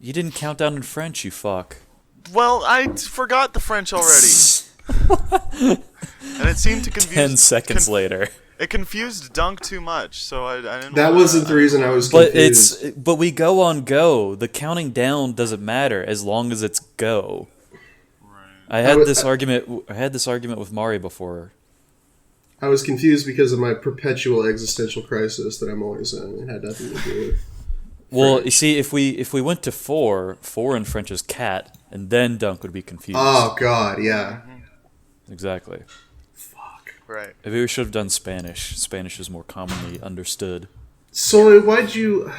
You didn't count down in French, you fuck. Well, I forgot the French already. And it seemed to confuse... 10 seconds later. It confused Dunk too much, so I didn't... That wasn't the reason I was confused. But we go on go. The counting down doesn't matter as long as it's go. Right. I had this argument with Mari before. I was confused because of my perpetual existential crisis that I'm always in. It had nothing to do with Well, French. you see, if we went to four in French is cat, and then Dunk would be confused. Oh, God, yeah. Exactly. Fuck. Right. Maybe we should have done Spanish. Spanish is more commonly understood. So, why'd you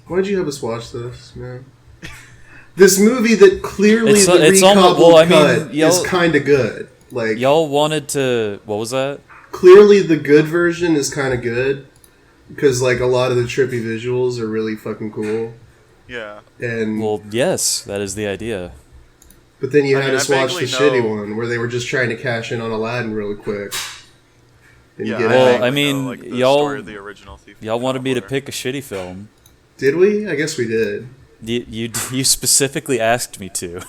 have us watch this, man? This movie that clearly It's the almost, recobbled cut is kind of good. Like, y'all wanted to... What was that? Clearly the good version is kind of good. Because, like, a lot of the trippy visuals are really fucking cool. Yeah. And Well, yes, that is the idea. But then you had us watch the vaguely shitty know- one where they were just trying to cash in on Aladdin really quick. And Yeah, get Well, out. I mean, know, like, the y'all- story of the original Thief and Y'all wanted me to Cobbler. pick a shitty film. Did we? I guess we did. You specifically asked me to.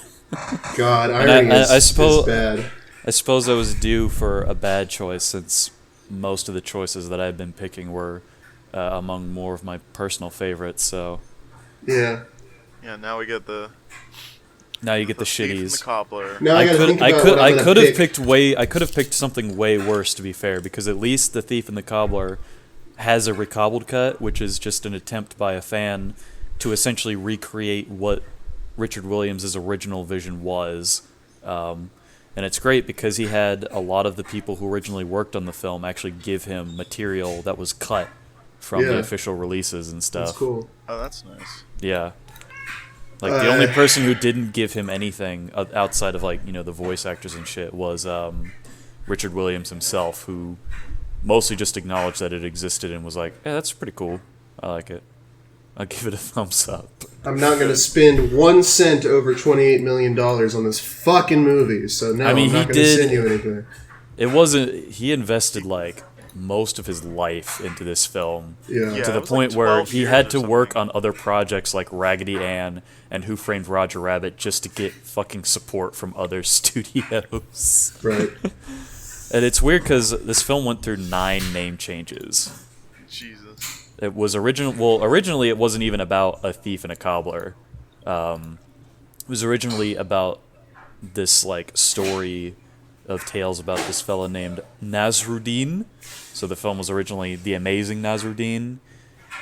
God, And irony I is suppose- bad. I suppose I was due for a bad choice since most of the choices that I've been picking were among more of my personal favorites. So Yeah. Yeah, now we get the... now you get the Thief and the shitties. Cobbler. Now I gotta think about what I I'm could gonna have pick. I could have picked something way worse, to be fair, because at least the Thief and the Cobbler has a recobbled cut, which is just an attempt by a fan to essentially recreate what Richard Williams' original vision was. And it's great because he had a lot of the people who originally worked on the film actually give him material that was cut from the Yeah. official releases and stuff. That's cool. Oh, that's nice. Yeah. Like, the only person who didn't give him anything outside of, like, you know, the voice actors and shit was Richard Williams himself, who mostly just acknowledged that it existed and was like, yeah, that's pretty cool. I like it. I'll give it a thumbs up. I'm not going to spend 1 cent over $28 million on this fucking movie, so no, I mean, I'm not he going to did- send you anything. It wasn't... He invested, like, most of his life into this film. Yeah. Yeah. To the it was point like where 12 he years had or to work something. on other projects like Raggedy Ann and Who Framed Roger Rabbit just to get fucking support from other studios. Right. And it's weird because this film went through 9 name changes. Jesus. It was originally it wasn't even about a thief and a cobbler. It was originally about this, like, story of tales about this fella named Nasruddin. So the film was originally The Amazing Nasruddin.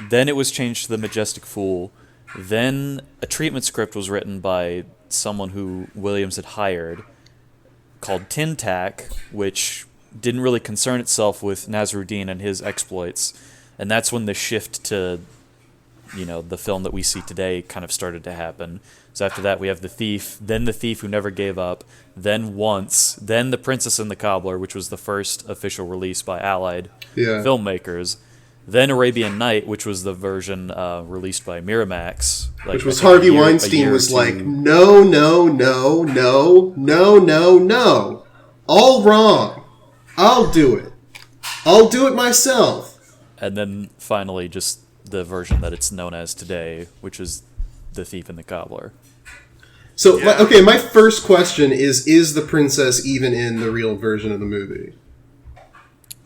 Then it was changed to The Majestic Fool. Then a treatment script was written by someone who Williams had hired called Tin Tack, which didn't really concern itself with Nasruddin and his exploits. And that's when the shift to, you know, the film that we see today kind of started to happen. So after that, we have The Thief, then The Thief Who Never Gave Up, then Once, then The Princess and the Cobbler, which was the first official release by Allied Yeah. filmmakers, then Arabian Night, which was the version released by Miramax. Like, Which was I think Harvey a year Weinstein or was two. like, no, no, no, no, no, no, no. All wrong. I'll do it. I'll do it myself. And then finally just the version that it's known as today, which is The Thief and the Cobbler. So, Yeah. my first question is the princess even in the real version of the movie?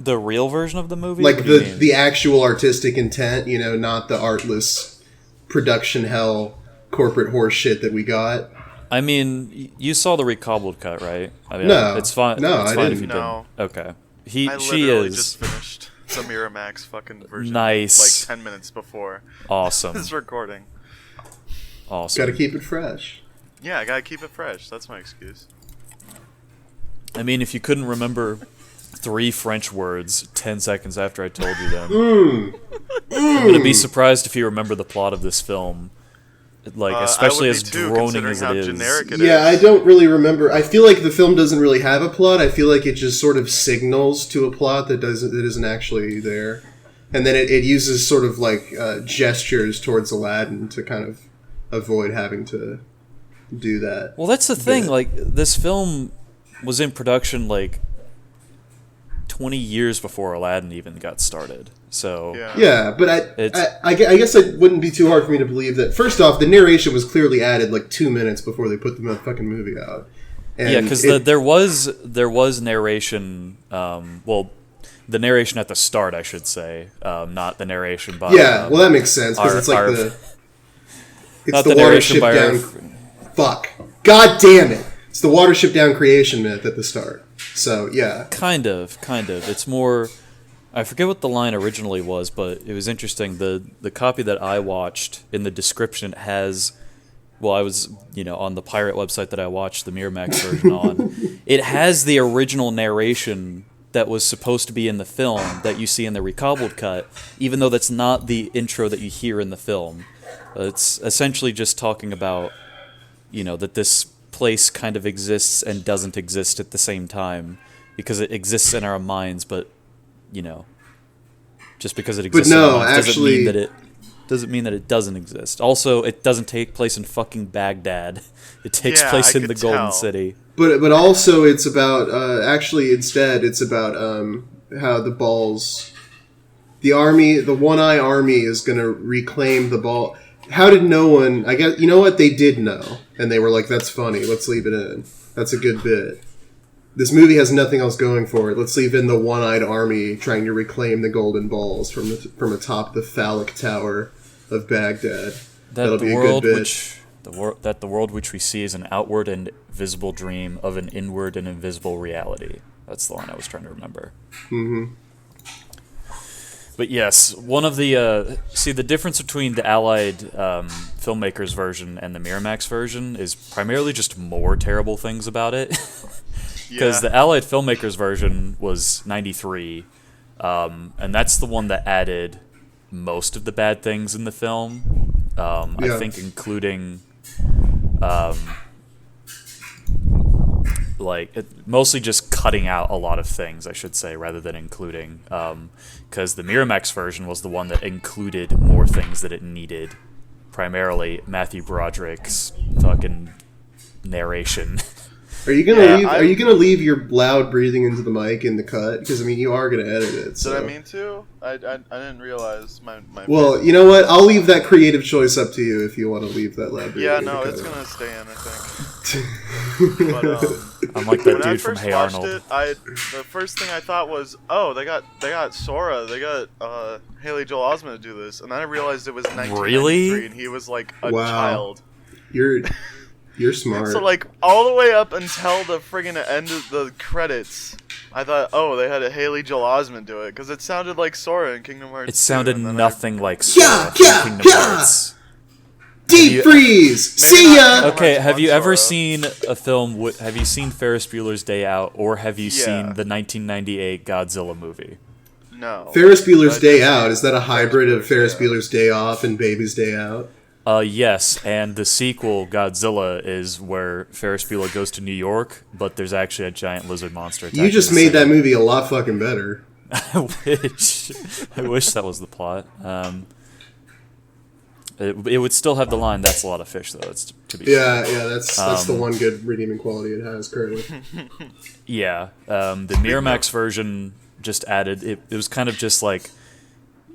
The real version of the movie? Like What do you mean? the actual artistic intent, you know, not the artless production hell corporate horse shit that we got. I mean, you saw the recobbled cut, right? I mean, No. it's fine. No, it's I fine if didn't. you No. didn't. Okay, I she literally is just finished the Miramax fucking version. Nice. Like 10 minutes before awesome. this recording. Awesome. Got to keep it fresh. Yeah, I gotta keep it fresh. That's my excuse. I mean, if you couldn't remember 3 French words 10 seconds after I told you them, I'm gonna be surprised if you remember the plot of this film. Like, especially I would as be too, droning considering as how it is. generic it Yeah, I is. don't really remember. I feel like the film doesn't really have a plot. I feel like it just sort of signals to a plot that isn't actually there, and then it uses sort of like gestures towards Aladdin to kind of avoid having to do that. Well, that's the thing. bit. Like, this film was in production like 20 years before Aladdin even got started. So yeah, but I guess it wouldn't be too hard for me to believe that. First off, the narration was clearly added like 2 minutes before they put the fucking movie out. And yeah, because there was narration. The narration at the start, I should say, not the narration by. Yeah, well, that makes sense because it's like it's the watership down. Fuck! God damn it! It's the watership down creation myth at the start. So yeah, kind of. It's more. I forget what the line originally was, but it was interesting. The copy that I watched, in the description has. Well, I was, on the pirate website that I watched the Miramax version on. It has the original narration that was supposed to be in the film that you see in the recobbled cut, even though that's not the intro that you hear in the film. It's essentially just talking about, that this place kind of exists and doesn't exist at the same time, because it exists in our minds, but, just because it exists in our minds doesn't mean that it doesn't exist. Also, it doesn't take place in fucking Baghdad. It takes place in the Golden City. But also it's about instead it's about how the balls, the army, the One-Eye Army is going to reclaim the ball. How did no one? I guess you know what they did know, and they were like, "That's funny. Let's leave it in. That's a good bit." This movie has nothing else going for it. Let's leave in the One-Eyed Army trying to reclaim the golden balls from atop the phallic tower of Baghdad. That'll be a good bit. That the world which we see is an outward and visible dream of an inward and invisible reality. That's the line I was trying to remember. Mm-hmm. But yes, one of the the difference between the Allied filmmakers version and the Miramax version is primarily just more terrible things about it. Because the Allied filmmakers version was 93, and that's the one that added most of the bad things in the film. I think including mostly just cutting out a lot of things, I should say, rather than including. Because the Miramax version was the one that included more things that it needed. Primarily Matthew Broderick's fucking narration. Are you gonna leave? Are you gonna leave your loud breathing into the mic in the cut? Because you are gonna edit it. So. Did I mean to? I didn't realize my. Well, you know what? I'll leave that creative choice up to you if you want to leave that loud breathing. Yeah, no, it's gonna stay in. I think. But, I'm like that dude from Hey Arnold. The first thing I thought was, oh, they got Sora, they got Haley Joel Osment to do this, and then I realized it was 1993, and he was like a child. You're smart. So, all the way up until the friggin' end of the credits, I thought, oh, they had a Haley Joel Osment do it, because it sounded like Sora in Kingdom Hearts. It sounded nothing like Sora in Kingdom Hearts. Deep freeze! See ya! Okay, have you ever seen a film, have you seen Ferris Bueller's Day Out, or have you seen the 1998 Godzilla movie? No. Ferris Bueller's Day Out, is that a hybrid of Ferris Bueller's Day Off and Baby's Day Out? Yes, and the sequel, Godzilla, is where Ferris Bueller goes to New York, but there's actually a giant lizard monster. You just made that movie a lot fucking better. I wish that was the plot. It would still have the line, "That's a lot of fish," though. It's to be fair. That's the one good redeeming quality it has currently. Yeah, the Miramax version just added. It was kind of just like,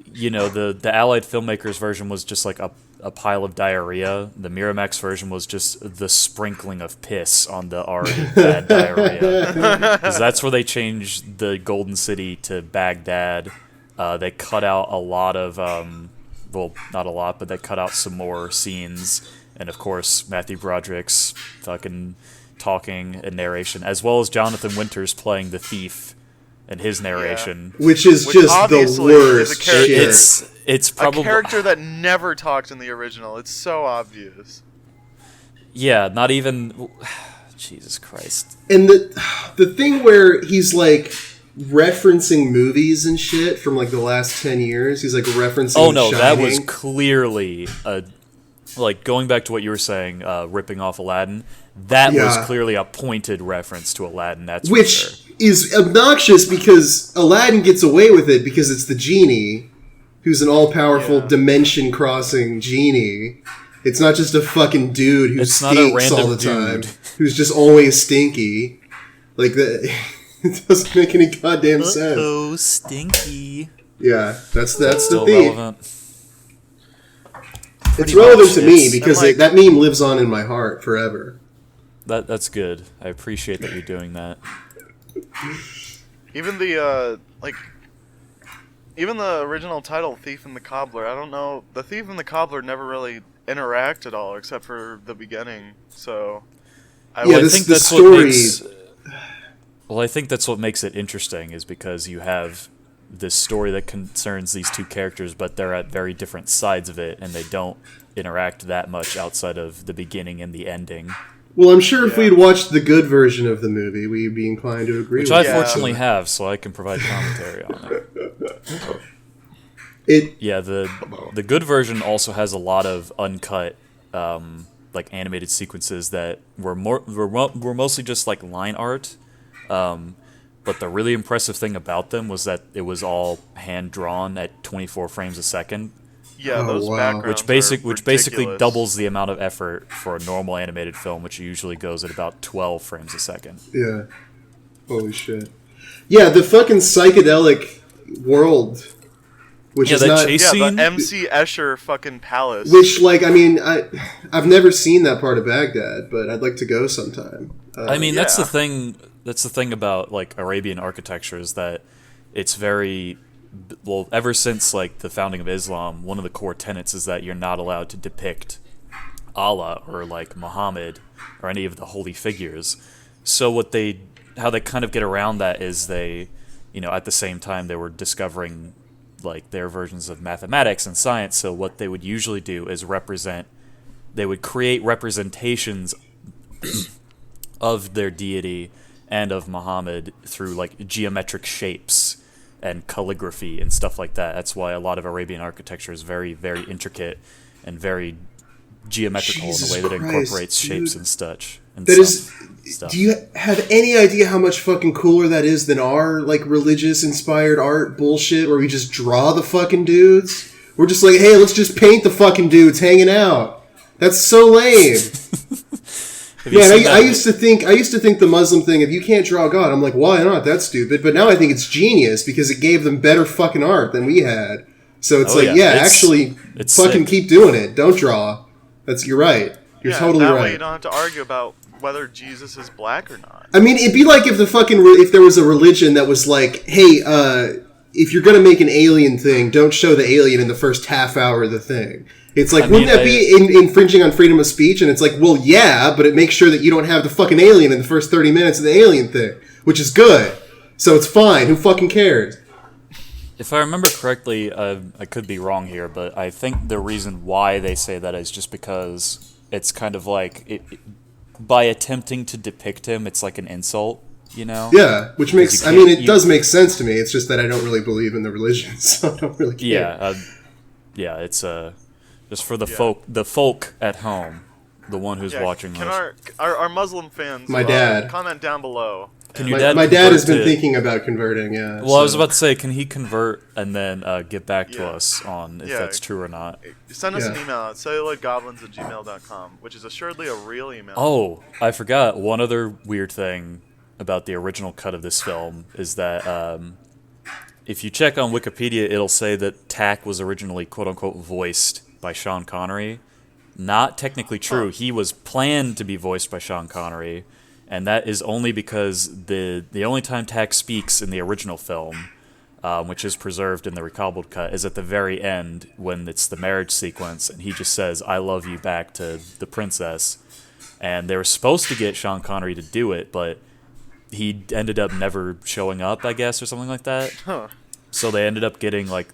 the Allied filmmakers version was just like a pile of diarrhea. The Miramax version was just the sprinkling of piss on the already bad diarrhea. 'Cause that's where they changed the Golden City to Baghdad. They cut out a lot of, not a lot, but they cut out some more scenes. And of course, Matthew Broderick's fucking talking and narration, as well as Jonathan Winters playing the thief and his narration. Which is just the worst shit. It's probably a character that never talked in the original. It's so obvious. Yeah, not even. Jesus Christ. And the thing where he's referencing movies and shit from the last 10 years. He's referencing. Oh no, Shining. that was clearly going back to what you were saying, ripping off Aladdin. That was clearly a pointed reference to Aladdin. That's which for sure. Is obnoxious because Aladdin gets away with it because it's the genie, who's an all-powerful dimension-crossing genie. It's not just a fucking dude who stinks all the time, who's just always stinky. It doesn't make any goddamn sense. Oh, stinky. Yeah, that's the Still theme. relevant. It's Pretty relevant much. to me It's- because and, like- that meme lives on in my heart forever. That's good. I appreciate that you're doing that. Even even the original title, Thief and the Cobbler, I don't know. The Thief and the Cobbler never really interact at all, except for the beginning. So, Yeah, Well, I this- think the that's story- what makes. Well, I think that's what makes it interesting, is because you have this story that concerns these two characters, but they're at very different sides of it, and they don't interact that much outside of the beginning and the ending. Well, I'm sure if Yeah. we'd watched the good version of the movie, we'd be inclined to agree Which with I that. fortunately have, so I can provide commentary on it. It Yeah, the good version also has a lot of uncut, like animated sequences that were mostly just like line art. But the really impressive thing about them was that it was all hand drawn at 24 frames a second, yeah, Oh, those wow. backgrounds which basically ridiculous. doubles the amount of effort for a normal animated film, which usually goes at about 12 frames a second. Yeah. Holy shit. Yeah, the fucking psychedelic world, which Yeah, is that not... chase Yeah, scene. the MC Escher fucking palace. Which, like, I mean, I've never seen that part of Baghdad, but I'd like to go sometime. I mean, that's the yeah. thing. That's the thing about like Arabian architecture, is that it's very well. Ever since like the founding of Islam, one of the core tenets is that you're not allowed to depict Allah or like Muhammad or any of the holy figures. So how they kind of get around that is they, at the same time they were discovering like their versions of mathematics and science. So what they would usually do is they would create representations of their deity and of Muhammad through like geometric shapes and calligraphy and stuff like that. That's why a lot of Arabian architecture is very, very intricate and very geometrical Jesus in the way that it Christ, incorporates shapes dude. and such. And That is... stuff. Do you have any idea how much fucking cooler that is than our, like, religious-inspired art bullshit where we just draw the fucking dudes? We're just like, hey, let's just paint the fucking dudes hanging out. That's so lame. Have you Man, seen I that- used to think the Muslim thing, if you can't draw God, I'm like, why not? That's stupid. But now I think it's genius because it gave them better fucking art than we had. So it's Oh, like, yeah, it's- actually, it's fucking sick. keep doing it. Don't draw. You're right. You're yeah, totally that right. way you don't have to argue about whether Jesus is black or not. I mean, it'd be like if if there was a religion that was like, hey, if you're gonna make an alien thing, don't show the alien in the first half hour of the thing. It's like, wouldn't that be infringing on freedom of speech? And it's like, well, yeah, but it makes sure that you don't have the fucking alien in the first 30 minutes of the alien thing, which is good. So it's fine. Who fucking cares? If I remember correctly, I could be wrong here, but I think the reason why they say that is just because it's kind of like by attempting to depict him, it's like an insult, Yeah, which makes, you I mean, can't- it does make sense to me. It's just that I don't really believe in the religion, so I don't really care. Yeah, it's just for the folk at home, the one who's watching Can this. our Muslim fans My dad. comment down below? Can your My dad has been convert to- thinking about converting, yeah. Well, I was so- about to say, can he convert and then get back to Yeah. us on if Yeah. that's true or not? Send us an Yeah. email at celluloidgoblins@gmail.com, which is assuredly a real email. Oh, I forgot. One other weird thing about the original cut of this film is that if you check on Wikipedia, it'll say that Tack was originally quote-unquote voiced by Sean Connery. Not technically true. He was planned to be voiced by Sean Connery, and that is only because the only time Tack speaks in the original film, which is preserved in the recobbled cut, is at the very end when it's the marriage sequence, and he just says, "I love you" back to the princess. And they were supposed to get Sean Connery to do it, but he ended up never showing up, I guess, or something like that. Huh. So they ended up getting like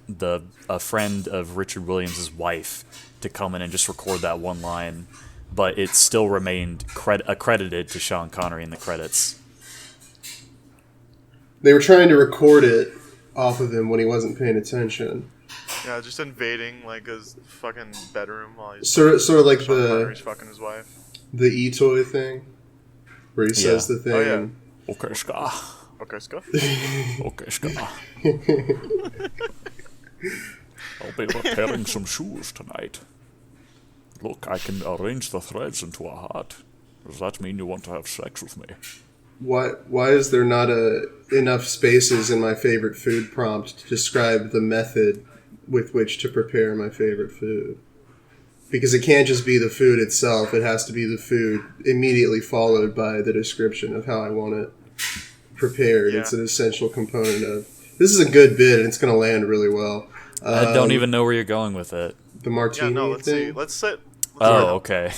a friend of Richard Williams' wife to come in and just record that one line, but it still remained accredited to Sean Connery in the credits. They were trying to record it off of him when he wasn't paying attention. Yeah, just invading like his fucking bedroom while he's Sort of like Sean Connery's fucking his wife. the E-toy thing, where he says the thing. Oh, yeah. and- Okay, Ska. Okay, let's go. Okay, Ska. I'll be repairing some shoes tonight. Look, I can arrange the threads into a heart. Does that mean you want to have sex with me? why is there not enough spaces in my favorite food prompt to describe the method with which to prepare my favorite food? Because it can't just be the food itself. It has to be the food immediately followed by the description of how I want it prepared. Yeah. It's an essential component of... This is a good bid, and it's going to land really well. I don't even know where you're going with it. The martini let's thing? see. Let's sit. Okay.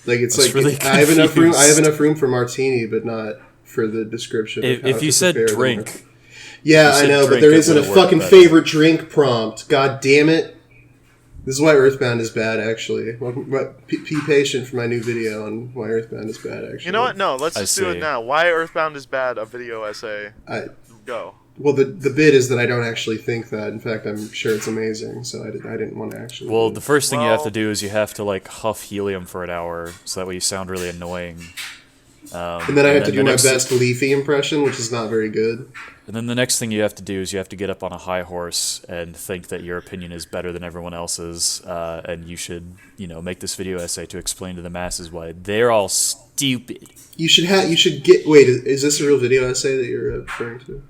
Like, it's That's like, really I have enough room. I have confused. enough room for martini, but not for the description. Of how If you to said prepare the drink, martini. Yeah, you I said know, but drink, there it isn't a would've worked fucking better. favorite drink prompt. God damn it! This is why Earthbound is bad. Actually, be patient for my new video on why Earthbound is bad. Actually, You know what? No, let's I just do it see. now. Why Earthbound is bad? A video essay. Go. Well, the bit is that I don't actually think that. In fact, I'm sure it's amazing. So I didn't want to actually. well, do the it. first thing you have to Well- do is you have to like huff helium for an hour, so that way you sound really annoying. And then I have to do the my next- best Leafy impression, which is not very good. And then the next thing you have to do is you have to get up on a high horse and think that your opinion is better than everyone else's, and you should, make this video essay to explain to the masses why they're all stupid. You should get. Wait, is this a real video essay that you're referring to?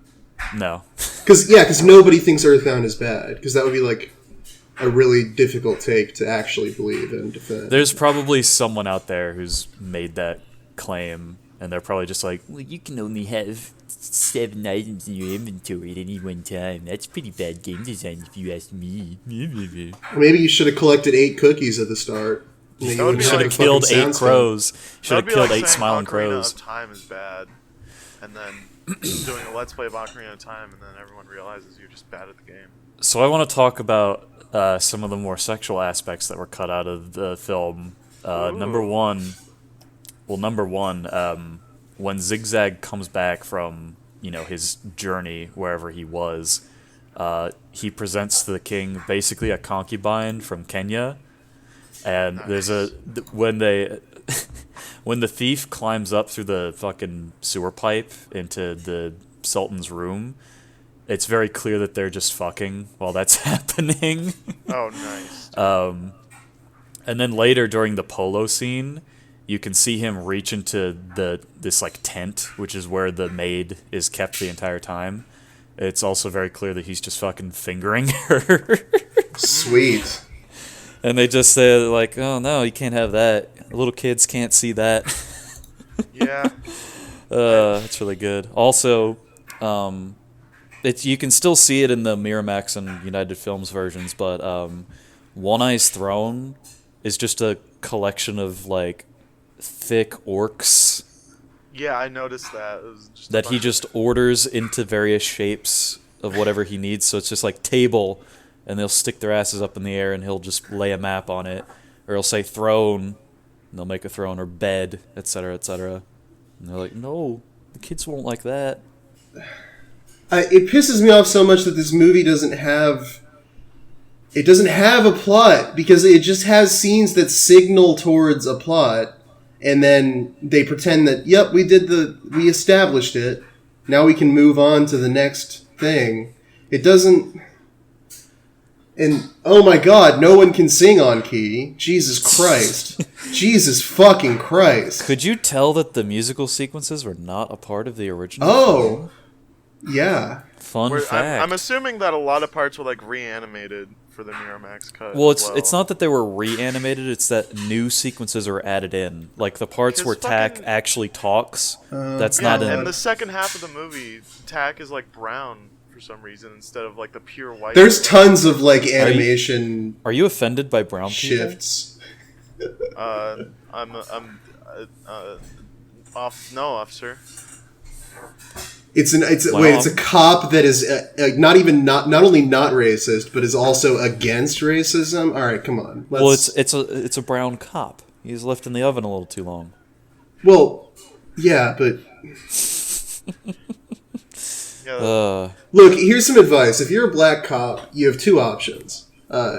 No. Because nobody thinks Earthbound is bad. Because that would be like a really difficult take to actually believe and defend. There's probably someone out there who's made that claim, and they're probably just like, well, you can only have 7 items in your inventory at any one time. That's pretty bad game design if you ask me. Maybe you should have collected 8 cookies at the start. And then That would wouldn't be Should have have like- the killed fucking 8 sound scan. crows. Should have That'd be killed like 8 saying smiling Ocarina crows. of Time is bad, and then doing a Let's Play of Ocarina of Time, and then everyone realizes you're just bad at the game. So I want to talk about some of the more sexual aspects that were cut out of the film. Number one, when Zigzag comes back from his journey wherever he was, he presents to the king basically a concubine from Kenya, and there's when the thief climbs up through the fucking sewer pipe into the Sultan's room, it's very clear that they're just fucking while that's happening. Oh, nice. And then later during the polo scene, you can see him reach into this like tent, which is where the maid is kept the entire time. It's also very clear that he's just fucking fingering her. Sweet. And they just say like, "Oh no, you can't have that. Little kids can't see that." Yeah. It's really good. Also, you can still see it in the Miramax and United Films versions, but One Eye's Throne is just a collection of like thick orcs Yeah, I noticed that. It was just a that he bunch just orders into various shapes of whatever he needs. So it's just like table, and they'll stick their asses up in the air, and he'll just lay a map on it, or he'll say throne, and they'll make a throne, or bed, etc., etc. And they're like, no, the kids won't like that. It pisses me off so much that this movie doesn't have a plot, because it just has scenes that signal towards a plot, and then they pretend that, yep, we established it, now we can move on to the next thing. It doesn't... And, oh my god, no one can sing on key. Jesus Christ. Jesus fucking Christ. Could you tell that the musical sequences were not a part of the original? Oh. Yeah. Fun Where- fact. I'm assuming that a lot of parts were like reanimated for the Miramax cut. Well, as it's not that they were reanimated, it's that new sequences are added in. Like the parts where Because Tack fucking- actually talks, that's Yeah, not in. and the second half of the movie, Tack is like brown for some reason instead of like the pure white. There's tons of, like, animation Are you offended by brown people? shifts. I'm off. No, officer. It's Well, a cop that is not only not racist, but is also against racism. All right, come on. Well, it's a brown cop. He's left in the oven a little too long. Well, yeah, but Yeah, look, here's some advice. If you're a black cop, you have 2 options: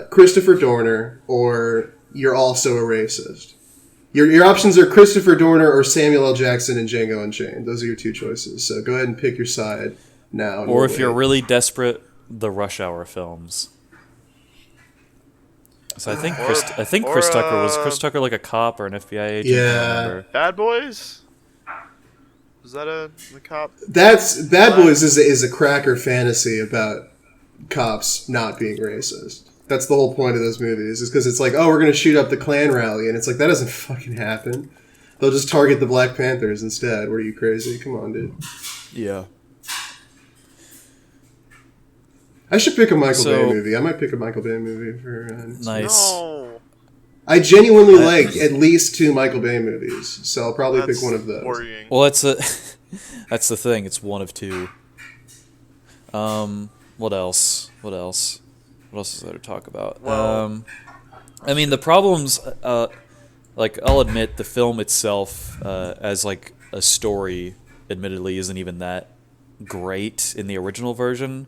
Christopher Dorner, or you're also a racist. Your options are Christopher Dorner or Samuel L. Jackson in Django Unchained. Those are your 2 choices. So go ahead and pick your side now. Or if you're really desperate, the Rush Hour films. So I think Chris Tucker was Chris Tucker like a cop or an FBI agent. I don't Yeah. remember. Bad Boys. Was that the cop? That's Bad Boys is a cracker fantasy about cops not being racist. That's the whole point of those movies, is because it's like, oh, we're going to shoot up the Klan rally, and it's like, that doesn't fucking happen. They'll just target the Black Panthers instead. What, are you crazy? Come on, dude. Yeah. I should pick a Michael Bay movie. I might pick a Michael Bay movie for... nice. No. I genuinely like at least 2 Michael Bay movies, so I'll probably pick one of those. Worrying. Well, that's the thing. It's one of 2. What else? What else is there to talk about? Well, I mean, the problems. Like, I'll admit, the film itself, as like a story, admittedly, isn't even that great in the original version.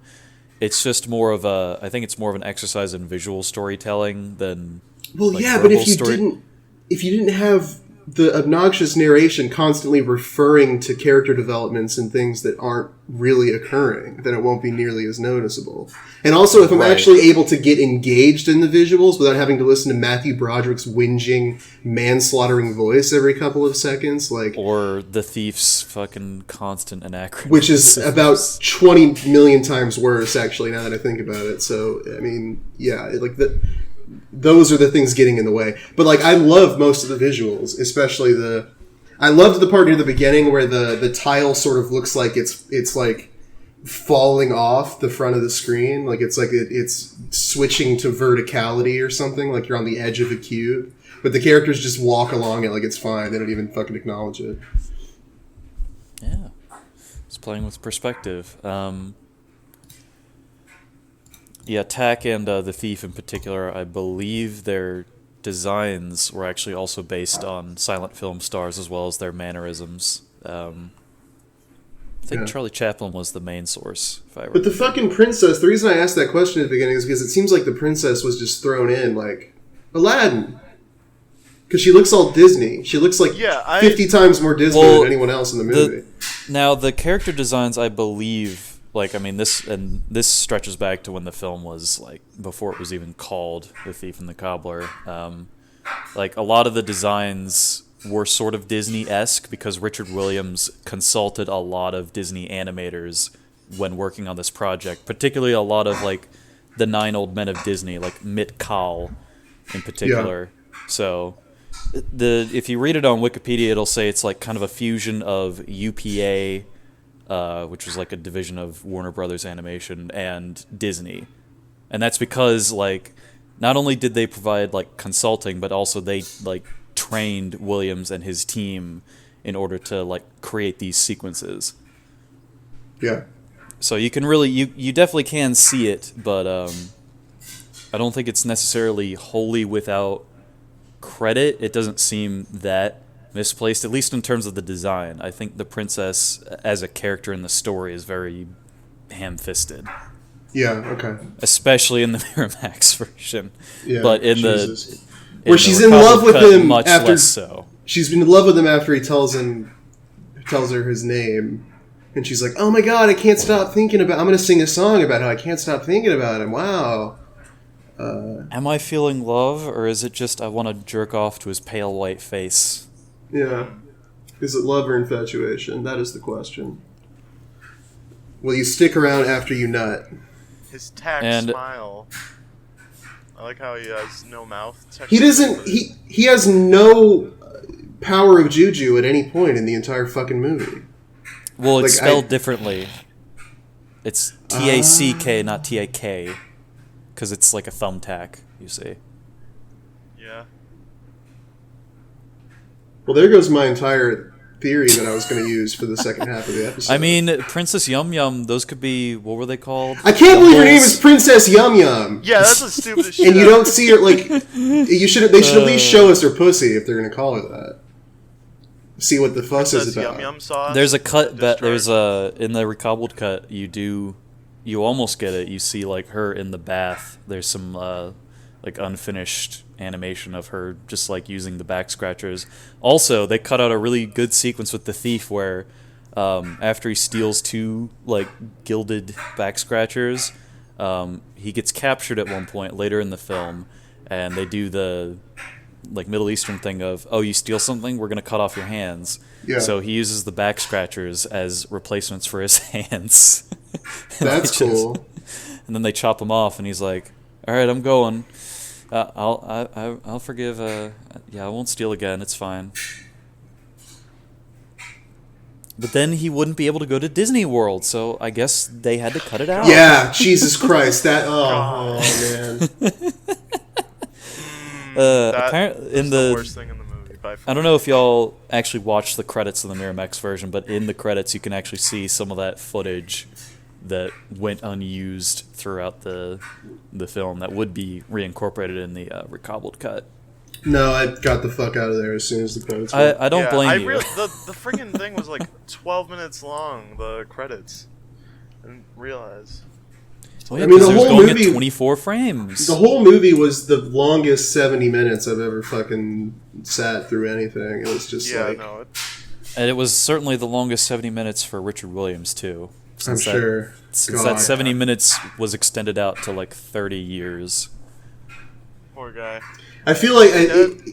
It's just more of I think it's more of an exercise in visual storytelling than. Well, like, yeah, but if you didn't have the obnoxious narration constantly referring to character developments and things that aren't really occurring, then it won't be nearly as noticeable. And also, if I'm actually able to get engaged in the visuals without having to listen to Matthew Broderick's whinging, manslaughtering voice every couple of seconds, like... Or the thief's fucking constant anachronism. Which is about 20 million times worse, actually, now that I think about it. So, I mean, yeah, those are the things getting in the way. But, like, I love most of the visuals, especially I loved the part near the beginning where the tile sort of looks like it's like falling off the front of the screen. Like, it's switching to verticality or something, like you're on the edge of a cube. But the characters just walk along it like it's fine. They don't even fucking acknowledge it. Yeah. It's playing with perspective. Yeah, Tack and the Thief in particular, I believe their designs were actually also based on silent film stars as well as their mannerisms. I think Charlie Chaplin was the main source, if I remember. But the fucking princess, the reason I asked that question at the beginning is because it seems like the princess was just thrown in like Aladdin. Because she looks all Disney. She looks like 50 times more Disney than anyone else in the movie. Now, the character designs, I believe... Like, I mean, this stretches back to when the film was, like, before it was even called The Thief and the Cobbler. Like, a lot of the designs were sort of Disney-esque because Richard Williams consulted a lot of Disney animators when working on this project, particularly a lot of, like, the 9 old men of Disney, like Mitt Kahl in particular. Yeah. So, if you read it on Wikipedia, it'll say it's, like, kind of a fusion of UPA... which was like a division of Warner Brothers Animation, and Disney. And that's because, like, not only did they provide, like, consulting, but also they, like, trained Williams and his team in order to, like, create these sequences. Yeah. So you can really, you definitely can see it, but I don't think it's necessarily wholly without credit. It doesn't seem that misplaced, at least in terms of the design. I think the princess as a character in the story is very ham-fisted. Yeah, okay. Especially in the Miramax version. Yeah, but in where she's in love with him much after less so. She's been in love with him after he tells her his name. And she's like, "Oh my god, I can't stop thinking about I'm going to sing a song about how I can't stop thinking about him." Wow. Am I feeling love, or is it just I want to jerk off to his pale white face? Yeah. Is it love or infatuation? That is the question. Will you stick around after you nut? His tack smile. I like how he has no mouth. He doesn't... He has no power of juju at any point in the entire fucking movie. Well, it's spelled differently. It's T-A-C-K, not T-A-K. Because it's like a thumbtack, you see. Yeah. Well, there goes my entire theory that I was going to use for the second half of the episode. I mean, Princess Yum Yum, those could be, what were they called? I can't believe her name is Princess Yum Yum. Yeah, that's the stupidest shit. And you don't see her, like, they should at least show us her pussy if they're going to call her that. See what the fuss is about. Yum Yum sauce. There's a cut that there's a, in the recobbled cut, you almost get it. You see, like, her in the bath. There's some, like, unfinished animation of her just, like, using the back scratchers. Also, they cut out a really good sequence with the thief where after he steals 2, like, gilded back scratchers, he gets captured at one point later in the film, and they do the like Middle Eastern thing of, oh, you steal something, we're gonna cut off your hands. Yeah. So he uses the back scratchers as replacements for his hands. That's cool. And then they chop him off, and he's like, "All right, I'm going. I'll forgive. Yeah, I won't steal again. It's fine." But then he wouldn't be able to go to Disney World, so I guess they had to cut it out. Yeah, Jesus Christ, that man. That in the worst thing in the movie by far. I don't know if y'all actually watched the credits of the Miramax version, but in the credits you can actually see some of that footage that went unused throughout the film that would be reincorporated in the recobbled cut. No, I got the fuck out of there as soon as the credits went. I don't blame you. The friggin' thing was like 12 minutes long, the credits. I didn't realize. Well, yeah, I mean, the because it was whole going movie- at 24 frames. The whole movie was the longest 70 minutes I've ever fucking sat through anything. It was just Yeah, like... no. And it was certainly the longest 70 minutes for Richard Williams, too. I'm sure. Since God. that 70 minutes was extended out to like 30 years. Poor guy. I feel like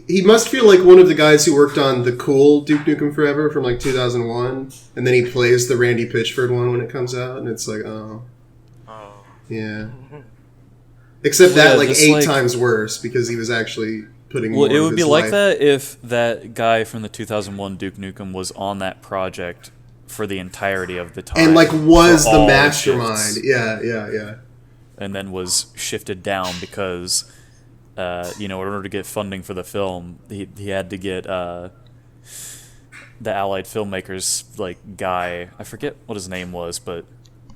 he must feel like one of the guys who worked on the cool Duke Nukem Forever from like 2001, and then he plays the Randy Pitchford one when it comes out, and it's like, oh, yeah. Except that like just 8 like- times worse because he was actually putting. Well, more it of would be his like life. that if that guy from the 2001 Duke Nukem was on that project for the entirety of the time. and like was for the all mastermind. shifts, Yeah. and then was shifted down because, in order to get funding for the film, he had to get the Allied filmmakers like guy. I forget what his name was, but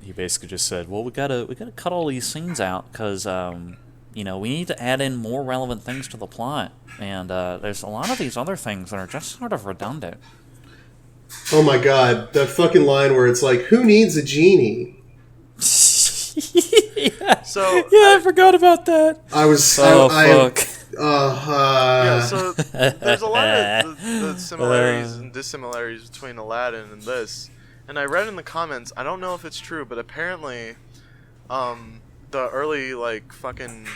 he basically just said, "Well, we gotta cut all these scenes out because we need to add in more relevant things to the plot, and there's a lot of these other things that are just sort of redundant." Oh my god, that fucking line where it's like, "Who needs a genie?" Yeah. So I forgot about that. I was. Oh, fuck. yeah, so there's a lot of the similarities and dissimilarities between Aladdin and this. And I read in the comments, I don't know if it's true, but apparently the early like fucking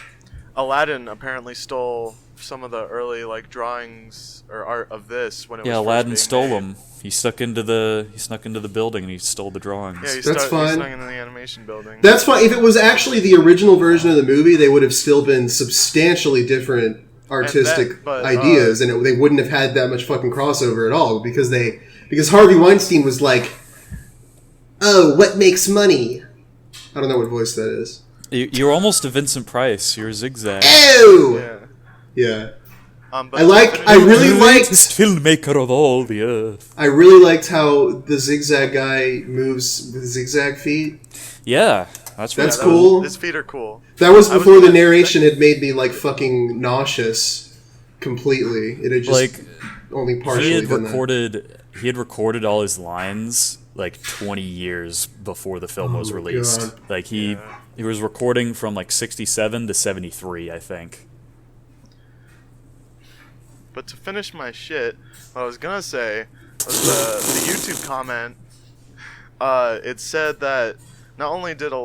Aladdin apparently stole some of the early like drawings or art of this when it was first Aladdin being stole made. them. He snuck into the building and he stole the drawings. Yeah, he That's fine. snuck into the animation building. That's fine. If it was actually the original version of the movie, they would have still been substantially different artistic but, ideas, and they wouldn't have had that much fucking crossover at all because Harvey Weinstein was like, "Oh, what makes money?" I don't know what voice that is. You're almost a Vincent Price. You're a Zigzag. Ew. Yeah. Yeah. But I really liked Greatest filmmaker of all the earth. I really liked how the Zigzag guy moves with zigzag feet. Yeah, that's That's that cool. his feet are cool. That was I was before the gonna- narration had made me like fucking nauseous completely. It had just Like, only he partially had done that. recorded all his lines like 20 years before the film was Oh, released. God. Like he was recording from like 67 to 73, I think. But to finish my shit, what I was gonna say was the YouTube comment. It said that not only did the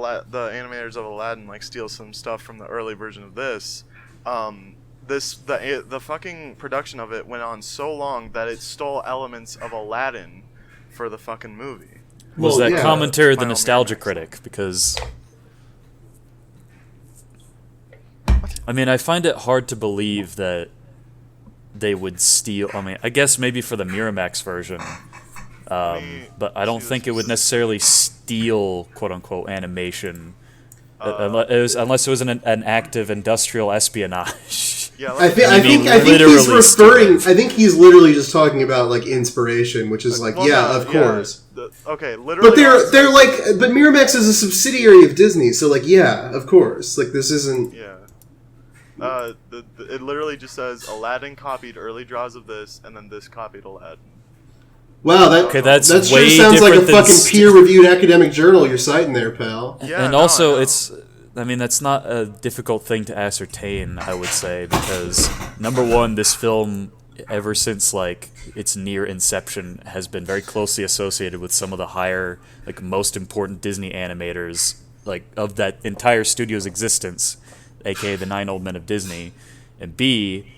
animators of Aladdin like steal some stuff from the early version of this, the fucking production of it went on so long that it stole elements of Aladdin for the fucking movie. Was Well, that yeah. commentary the Final nostalgia Miramax. critic? Because I mean, I find it hard to believe that they would steal. I mean, I guess maybe for the Miramax version, but I don't think it would necessarily steal "quote unquote" animation, unless it was an act of industrial espionage. Yeah, I like, think he's literally referring. steal it. I think he's literally just talking about like inspiration, which is like, well, yeah, no, of course. Okay, literally. But they're like, but Miramax is a subsidiary of Disney, so like, yeah, of course. Like this isn't. Yeah. It literally just says Aladdin copied early draws of this, and then this copied Aladdin. Wow, that's that sure way sounds like a different than fucking peer-reviewed academic journal you're citing there, pal. Yeah, And no, I also, know. I mean, that's not a difficult thing to ascertain, I would say, because number one, this film, ever since like its near inception, has been very closely associated with some of the higher, like most important Disney animators, like of that entire studio's existence, aka the 9 old men of Disney. And B,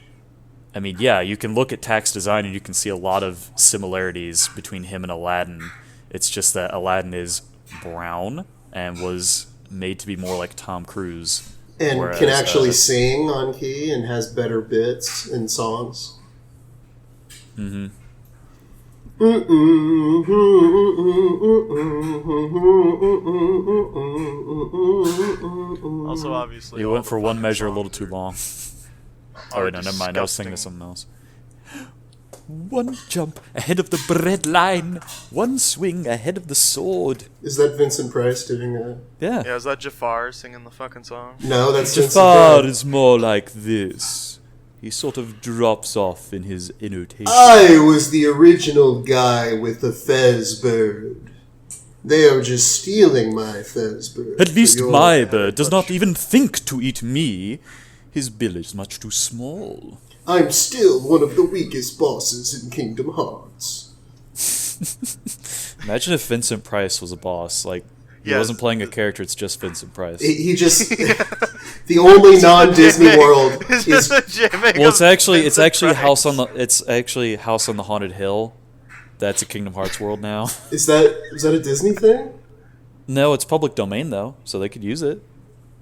I mean, yeah, you can look at Tack's design and you can see a lot of similarities between him and Aladdin. It's just that Aladdin is brown and was made to be more like Tom Cruise. And whereas, can actually sing on key and has better bits in songs. Mm-hmm. Also, obviously, You all went the for one fucking measure a songs little too long. are Oh, wait, no, never mind. I was thinking of disgusting. something else. One jump ahead of the bread line. One swing ahead of the sword. Is that Vincent Price doing a... Yeah. Yeah, is that Jafar singing the fucking song? No, that's Vincent Jafar Price. is more like this. He sort of drops off in his annotation. I was the original guy with the fez bird. They are just stealing my fez bird. At least for your my bird does not heritage. even think to eat me. His bill is much too small. I'm still one of the weakest bosses in Kingdom Hearts. Imagine if Vincent Price was a boss. Like, he Yes. wasn't playing a character, it's just Vincent Price. He just... the only non-Disney Gimmick. world It's is... just a gimmick Well, it's of actually Vincent House on Price. the House on the Haunted Hill. That's a Kingdom Hearts world now. Is that a Disney thing? No, it's public domain though, so they could use it.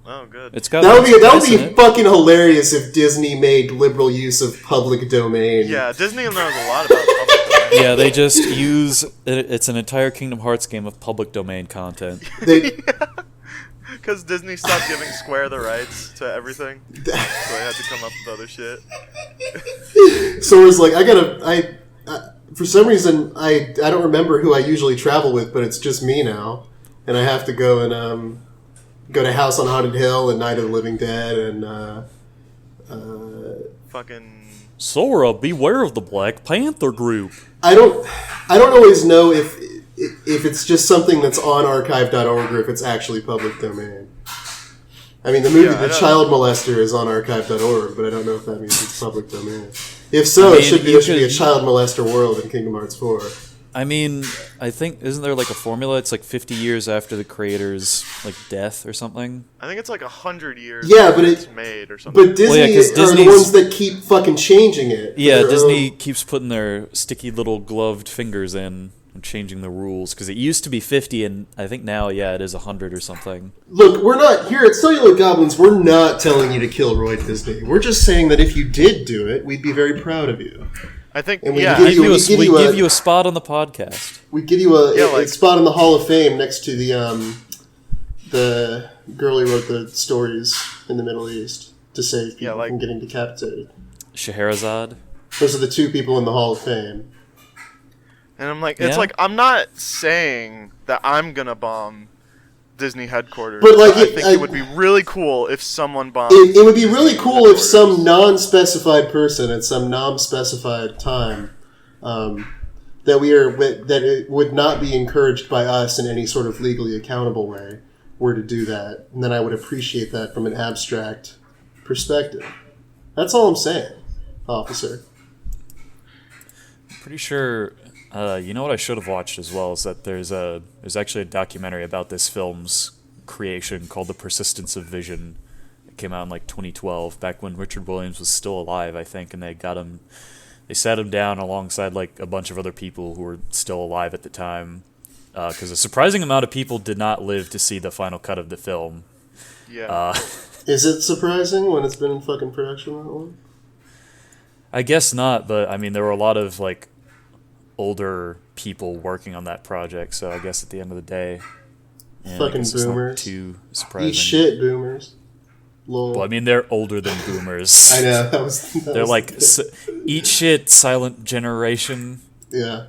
Oh, good. It's got That would Vincent Price be in it. fucking hilarious if Disney made liberal use of public domain. Yeah, Disney knows a lot about public domain. Yeah, they just use it's an entire Kingdom Hearts game of public domain content. They, Because Disney stopped giving Square the rights to everything, so they had to come up with other shit. so it's like I for some reason I don't remember who I usually travel with, but it's just me now, and I have to go and go to House on Haunted Hill and Night of the Living Dead and Fucking Sora, beware of the Black Panther group. I don't always know if it's just something that's on archive.org or if it's actually public domain. I mean, the movie Yeah, I The don't- Child Molester is on archive.org, but I don't know if that means it's public domain. If so, I mean, there should be you a could- Child Molester world in Kingdom Hearts 4. I mean, I think isn't there like a formula? It's like 50 years after the creator's like death or something. I think it's like 100 years. Yeah, after but it's made or something. But Disney Well, yeah, 'cause are the Disney's- ones that keep fucking changing it. for Yeah, their Disney own- keeps putting their sticky little gloved fingers in and changing the rules because it used to be 50 and I think now, yeah, it is 100 or something. Look, we're not here at Celluloid Goblins. We're not telling you to kill Roy Disney. We're just saying that if you did do it, we'd be very proud of you. I think, And we yeah, give We you- give we give you a- you a spot on the podcast. We'd give you a, Yeah, a like- spot in the Hall of Fame next to the girl who wrote the stories in the Middle East to save people Yeah, like- from getting decapitated. Scheherazade. Those are the two people in the Hall of Fame. and I'm like, it's Yeah. like, I'm not saying that I'm gonna bomb Disney headquarters. But, like, I think it would be really cool if someone bombed. It would be really cool if headquarters. some non-specified person at some non-specified time that it would not be encouraged by us in any sort of legally accountable way were to do that, and then I would appreciate that from an abstract perspective. That's all I'm saying, officer. Pretty sure. You know what I should have watched as well is that there's actually a documentary about this film's creation called The Persistence of Vision. It came out in like 2012, back when Richard Williams was still alive, I think, and they sat him down alongside like a bunch of other people who were still alive at the time, because a surprising amount of people did not live to see the final cut of the film. Yeah. Is it surprising when it's been in fucking production that long? I guess not, but I mean there were a lot of like older people working on that project, so I guess at the end of the day, yeah, I Fucking guess it's not boomers. too surprising. Eat shit, boomers. Lol. Well, I mean, they're older than boomers. I know that They're was like, the- eat shit, silent generation. yeah.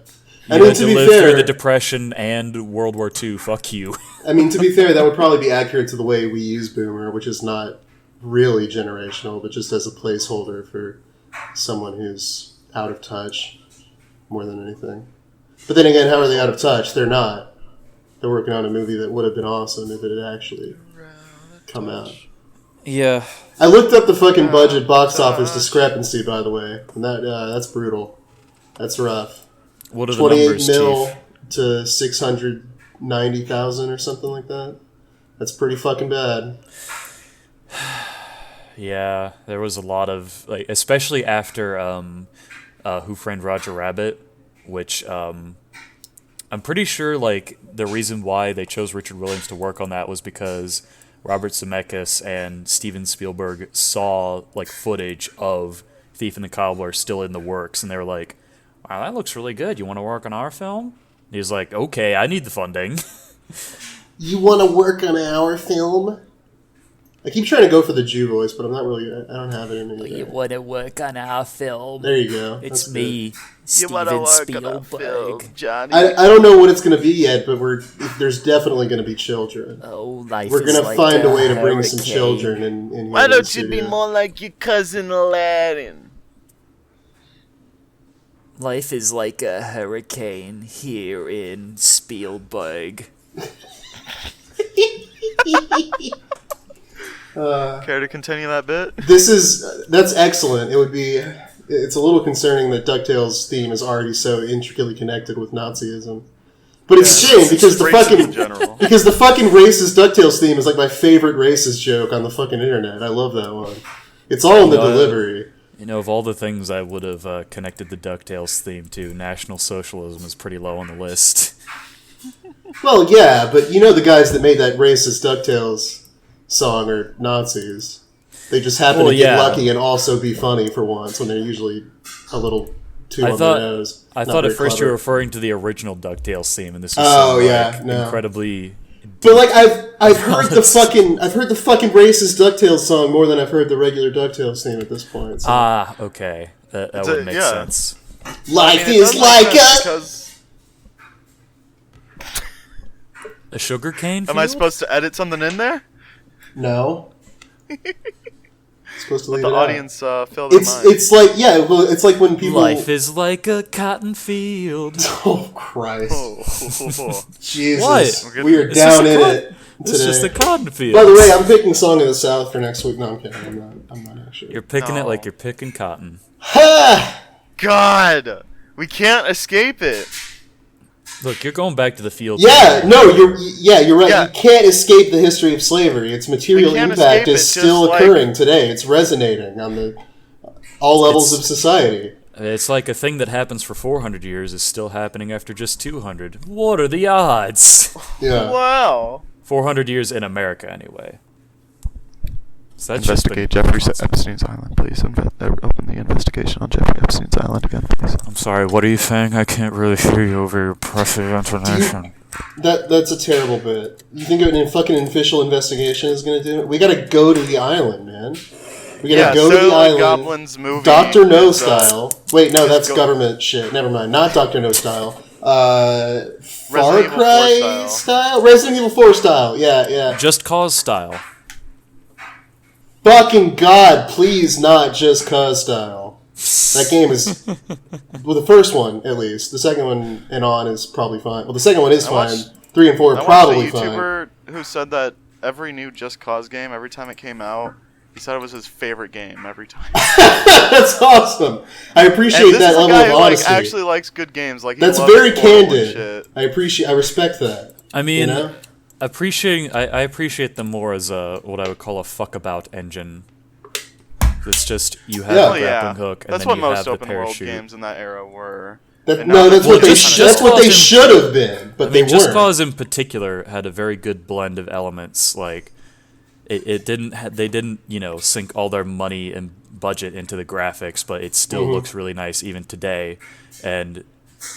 You I mean, had to to be live fair, through the Depression and World War II. Fuck you. I mean, to be fair, that would probably be accurate to the way we use boomer, which is not really generational, but just as a placeholder for someone who's out of touch more than anything. But then again, how are they out of touch? They're not. They're working on a movie that would have been awesome if it had actually come out. Yeah. I looked up the fucking budget box office discrepancy, by the way, and that's brutal. That's rough. What are the 28 numbers, mil Chief? to 690,000 or something like that. That's pretty fucking bad. Yeah, there was a lot of like, especially after Who Framed Roger Rabbit, which I'm pretty sure like the reason why they chose Richard Williams to work on that was because Robert Zemeckis and Steven Spielberg saw like footage of Thief and the Cobbler still in the works, and they were like, "Wow, that looks really good. You want to work on our film?" And he was like, "Okay, I need the funding." You want to work on our film? I keep trying to go for the Jew voice, but I'm not really. I don't have it in me. You want to work on our film? There you go. It's That's me, good. Steven Spielberg. Johnny. I don't know what it's going to be yet, but there's dedefinitely going to be children. Oh, life We're is going to like find a way to bring hurricane. some children in Why here to don't the you be studio. more like your cousin Aladdin? Life is like a hurricane here in Spielberg. Care to continue that bit? That's excellent. It's a little concerning that DuckTales' theme is already so intricately connected with Nazism. But it's a shame because the Racism in general. fucking racist DuckTales theme is like my favorite racist joke on the fucking internet. I love that one. It's all in the delivery. You know, of all the things I would have connected the DuckTales theme to, National Socialism is pretty low on the list. Well, yeah, but you know the guys that made that racist DuckTales song are Nazis. They just happen to get lucky and also be funny for once when they're usually a little too on the nose. I thought at first you were referring to the original DuckTales theme, and this was incredibly. But like I've heard the fucking racist DuckTales song more than I've heard the regular DuckTales theme at this point. So. Okay, that would make sense. Life is like a sugar cane. Am I supposed to edit something in there? No. Supposed to leave Let the it audience fill their mind. It's like it's like when people. Life is like a cotton field. Oh Christ! Jesus, what? We are down in it today. It's just a cotton field. By the way, I'm picking Song of the South for next week. No, I'm kidding. I'm not actually. You're picking it like you're picking cotton. Ha! God, we can't escape it. Look, you're going back to the field. Yeah, no, you're right. Yeah. You can't escape the history of slavery. Its material impact is still occurring today. It's resonating on all levels of society. It's like a thing that happens for 400 years is still happening after just 200. What are the odds? Yeah. Wow. 400 years in America, anyway. So that's Investigate Jeffrey Epstein's Island, please. Open the investigation on Jeffrey Epstein's Island again, please. I'm sorry, what are you saying? I can't really hear you over your impressive intonation. That's a terrible bit. You think a fucking official investigation is going to do it? We got to go to the island, man. We got to go to the Celluloid island. Goblins movie. Dr. No style. Wait, no, that's government shit. Never mind. Not Dr. No style. Far Cry style? Resident Evil 4 style. Yeah. Just Cause style. Fucking God, please not Just Cause style. That game is... Well, the first one, at least. The second one and on is probably fine. Well, the second one is fine. 3 and 4 are probably fine. I watched a YouTuber who said that every new Just Cause game, every time it came out, he said it was his favorite game every time. That's awesome. I appreciate that level of honesty. Like, actually likes good games. Like, that's very candid. I respect that. I mean... You know? I appreciate them more as what I would call a fuck-about engine. It's just, you have a grappling hook, and that's then you what have most the open world parachute. games in that era were. That's what they should have been, but they weren't. Just Cause in particular had a very good blend of elements. Like, they didn't sink all their money and budget into the graphics, but it still looks really nice even today. And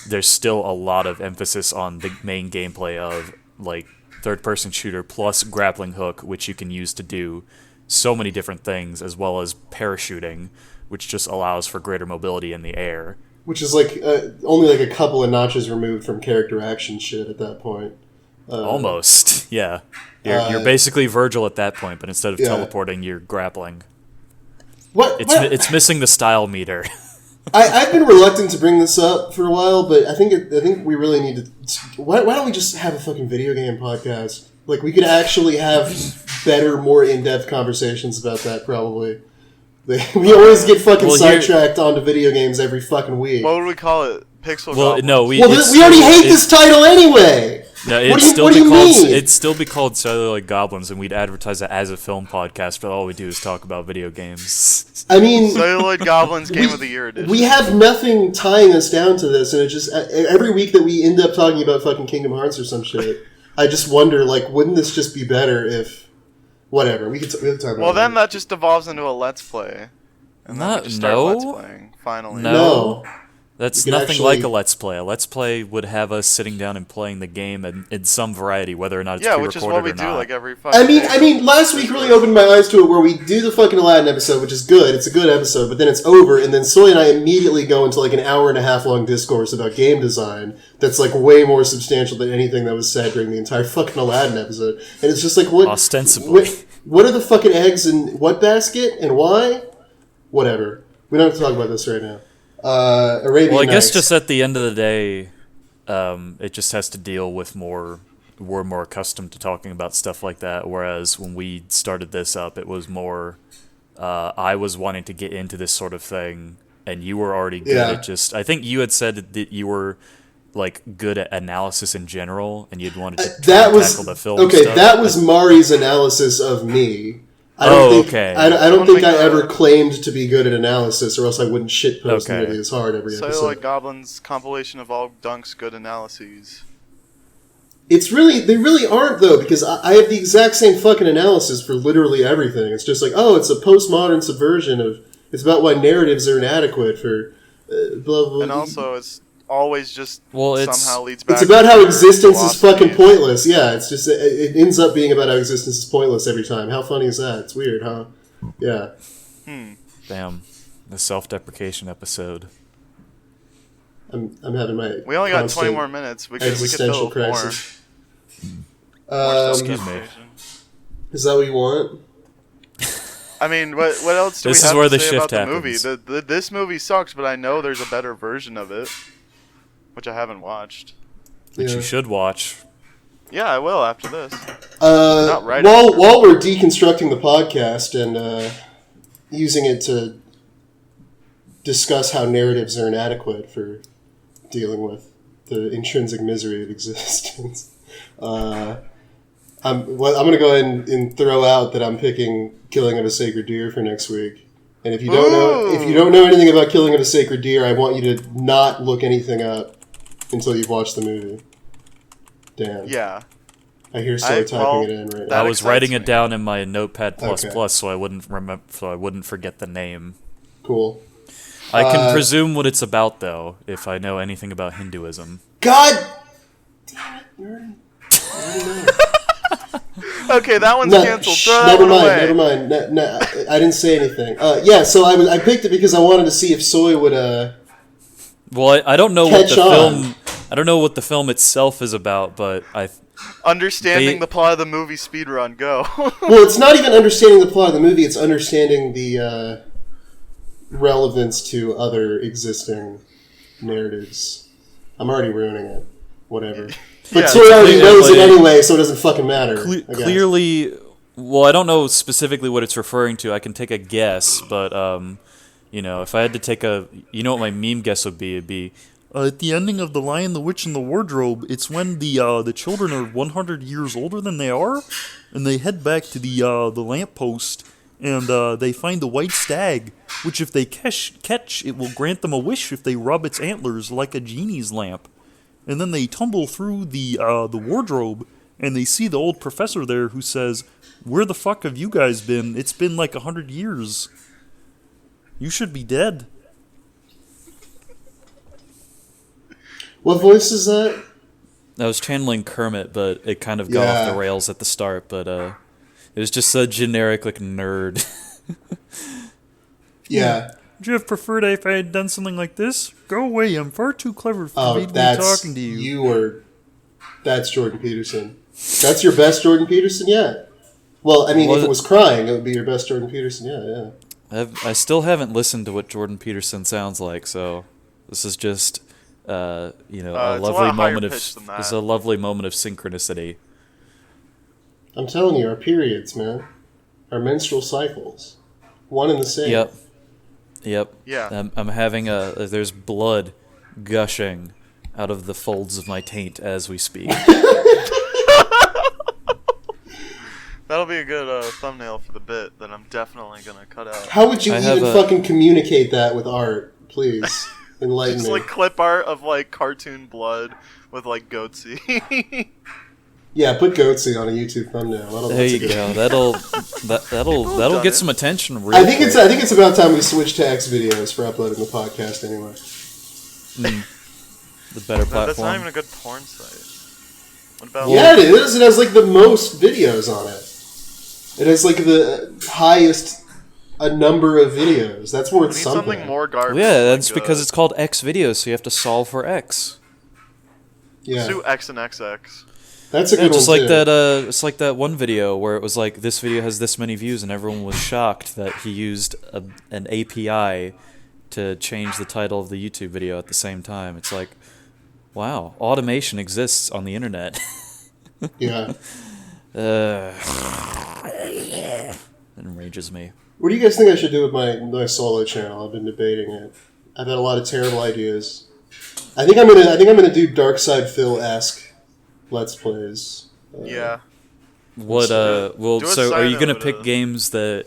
there's still a lot of emphasis on the main gameplay of like third-person shooter plus grappling hook, which you can use to do so many different things, as well as parachuting, which just allows for greater mobility in the air. Which is like only like a couple of notches removed from character action shit at that point. Almost, yeah. You're basically Virgil at that point, but instead of teleporting, you're grappling. It's missing the style meter. I've been reluctant to bring this up for a while, but I think we really need to. Why don't we just have a fucking video game podcast? Like, we could actually have better, more in-depth conversations about that, probably. We always get fucking sidetracked onto video games every fucking week. What would we call it? Pixel Well, Goblins? no, we already hate this title anyway! No, What do you mean? It'd still be called Celluloid Goblins, and we'd advertise it as a film podcast, but all we do is talk about video games. I mean, Celluloid Goblins Game of the Year edition. we have nothing tying us down to this, and it just every week that we end up talking about fucking Kingdom Hearts or some shit, I just wonder, like, wouldn't this just be better if whatever we could talk about? Well, then that just devolves into a let's play, and then we just start let's playing. Finally, No. That's nothing like a Let's Play. A Let's Play would have us sitting down and playing the game in some variety, whether or not it's pre-recorded or not. Yeah, which is what we do like every fucking I mean, last week really opened my eyes to it, where we do the fucking Aladdin episode, which is good. It's a good episode, but then it's over, and then Soy and I immediately go into like an hour-and-a-half long discourse about game design that's like way more substantial than anything that was said during the entire fucking Aladdin episode. And it's just like, what? Ostensibly. What are the fucking eggs in what basket, and why? Whatever. We don't have to talk about this right now. Arabian Well, I guess Nights. just at the end of the day, it just has to deal with we're more accustomed to talking about stuff like that, whereas when we started this up, it was more, I was wanting to get into this sort of thing, and you were already good at just, I think you had said that you were, like, good at analysis in general, and you'd wanted to tackle the film okay, stuff. that was Mari's analysis of me. I don't think I ever claimed to be good at analysis, or else I wouldn't shitpost nearly as hard every episode. Celluloid Goblins compilation of all Dunk's good analyses. They really aren't though, because I have the exact same fucking analysis for literally everything. It's just like, oh, it's a postmodern subversion of. It's about why narratives are inadequate for blah blah. And also, it's always just somehow leads back. It's about how to existence is fucking pointless. Yeah, it's just it ends up being about how existence is pointless every time. How funny is that? It's weird, huh? Yeah. Damn, the self-deprecation episode. I'm having my. We only got 20 more minutes. We could fill crisis. more. Excuse me. Is that what you want? I mean, what else do we have This is where to the say shift about the happens. movie? This movie sucks, but I know there's a better version of it, which I haven't watched. Which you should watch. Yeah, I will after this. Not right while we're deconstructing the podcast and using it to discuss how narratives are inadequate for dealing with the intrinsic misery of existence, I'm going to go ahead and throw out that I'm picking Killing of a Sacred Deer for next week. And if you don't know anything about Killing of a Sacred Deer, I want you to not look anything up until you've watched the movie. Damn. Yeah. I hear Soy typing it in right now. I was writing it down in my Notepad++, so I wouldn't forget the name. Cool. I can presume what it's about, though, if I know anything about Hinduism. God damn it, nerd. I don't know. Okay, that one's canceled. Throw that one away. Never mind. No, I didn't say anything. Yeah, so I picked it because I wanted to see if Soy would. Well, I don't know what the film. I don't know what the film itself is about, but understanding the plot of the movie speedrun. Go. Well, it's not even understanding the plot of the movie. It's understanding the relevance to other existing narratives. I'm already ruining it. Whatever. But Soy already knows it anyway, so it doesn't fucking matter. Clearly, well, I don't know specifically what it's referring to. I can take a guess, but if I had to take what my meme guess would be, it'd be at the ending of The Lion, the Witch, and the Wardrobe. It's when the children are 100 years older than they are, and they head back to the lamppost, and they find the white stag, which if they catch, it will grant them a wish if they rub its antlers like a genie's lamp. And then they tumble through the wardrobe, and they see the old professor there who says, "Where the fuck have you guys been? It's been like 100 years. You should be dead." What voice is that? I was channeling Kermit, but it kind of got off the rails at the start. But it was just a generic, like, nerd. Yeah. Would you have preferred if I had done something like this? Go away, I'm far too clever for me to be talking to you. That's Jordan Peterson. That's your best Jordan Peterson yet. Well, I mean, if it was crying, it would be your best Jordan Peterson yeah. I still haven't listened to what Jordan Peterson sounds like, so this is just, a lovely moment of synchronicity. I'm telling you, our periods, man. Our menstrual cycles. One and the same. Yep. Yeah. I'm having there's blood gushing out of the folds of my taint as we speak. That'll be a good thumbnail for the bit that I'm definitely gonna cut out. How would you fucking communicate that with art? Please enlighten Just me. like clip art of like cartoon blood with like goatsy. Yeah, put goatsy on a YouTube thumbnail. There you go. That'll get some attention. Real I think quick. it's about time we switch to X videos for uploading the podcast anyway. The better platform. That's not even a good porn site. What about? Yeah, it is. It has like the most videos on it. It has like the highest number of videos. That's worth something. Something more garbage. Yeah, that's because it's called X videos, so you have to solve for X. Yeah. Do X and XX. That's a good just one like too. that. It's like that one video where it was like this video has this many views, and everyone was shocked that he used an API to change the title of the YouTube video at the same time. It's like, wow, automation exists on the internet. Yeah. It enrages me. What do you guys think I should do with my solo channel? I've been debating it. I've had a lot of terrible ideas. I think I'm gonna do Dark Side Phil-esque Let's Plays. Yeah. What? Well, Do a so are you gonna side pick note, games that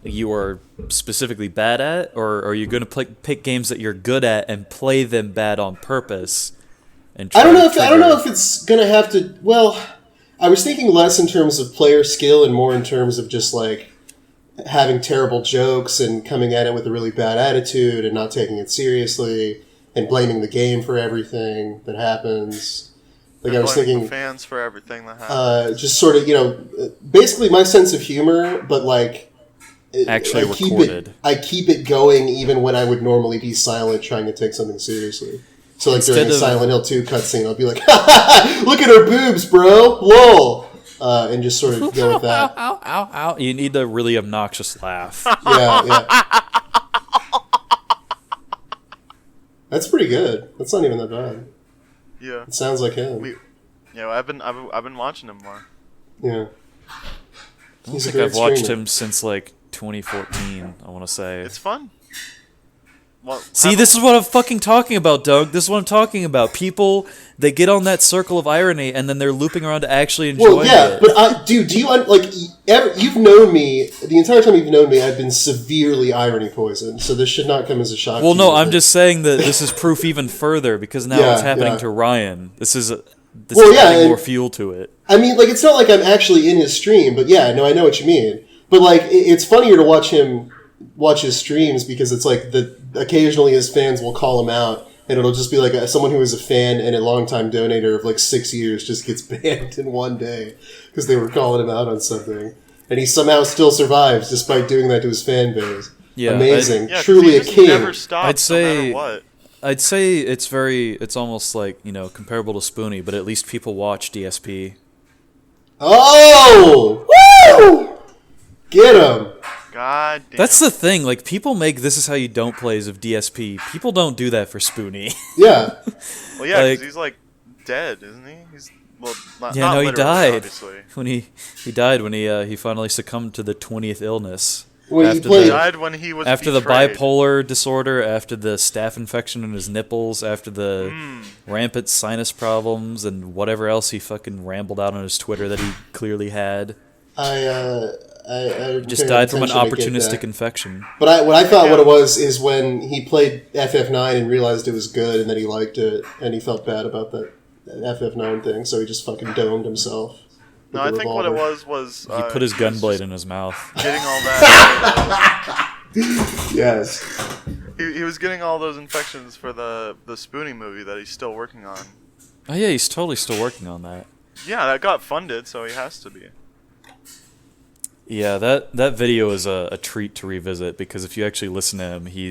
you are specifically bad at, or are you gonna pick games that you're good at and play them bad on purpose? And I don't know if it's gonna have to. Well, I was thinking less in terms of player skill and more in terms of just like having terrible jokes and coming at it with a really bad attitude and not taking it seriously and blaming the game for everything that happens. Like I was thinking, the fans for everything that happens. just sort of basically my sense of humor, but like actually I recorded. I keep it going even when I would normally be silent, trying to take something seriously. So like during a Silent Hill 2 cutscene, I'll be like, "Look at her boobs, bro! Lol!" And just sort of go with that. Ow. You need a really obnoxious laugh. Yeah. That's pretty good. That's not even that bad. Yeah. It sounds like him. I've been watching him more. Yeah. I don't think I've watched him since like 2014. I want to say It's fun. Well, See, this is what I'm fucking talking about, Doug. This is what I'm talking about. People, they get on that circle of irony, and then they're looping around to actually enjoy it. Well, yeah, but do you like you've known me the entire time you've known me? I've been severely irony poisoned, so this should not come as a shock. Well, to no, you, I'm just saying that this is proof even further because now it's happening to Ryan. This is adding more fuel to it. I mean, like it's not like I'm actually in his stream, but yeah, no, I know what you mean. But like, it's funnier to watch his streams because it's like occasionally his fans will call him out, and it'll just be like someone who is a fan and a longtime donator of like 6 years just gets banned in one day because they were calling him out on something, and he somehow still survives despite doing that to his fan base. Yeah, amazing, Yeah, truly a king. Never stops, I'd say- no matter what. I'd say it's almost like, comparable to Spoonie, but at least people watch DSP. Oh, woo! Get him. God damn. That's the thing, like, people make This Is How You Don't Plays of DSP. People don't do that for Spoonie. Yeah. Well, yeah, like- because he's like dead, isn't he? He's not Yeah, no, he literally, died. Obviously. When he died when he finally succumbed to the 20th illness. When he after played- He the, died when he was after the betrayed. bipolar disorder, after the staph infection in his nipples, after the rampant sinus problems, and whatever else he fucking rambled out on his Twitter that he clearly had. I Just died from an attention to get opportunistic that. infection. But what I thought what it was is when he played FF9 and realized it was good and that he liked it and he felt bad about that FF9 thing, so he just fucking domed himself. No, I think what it was He put his gunblade in his mouth. getting all that. Yes. he was getting all those infections for the Spoonie movie that he's still working on. Oh yeah, he's totally still working on that. Yeah, that got funded, so he has to be. Yeah, that video is a treat to revisit because if you actually listen to him, he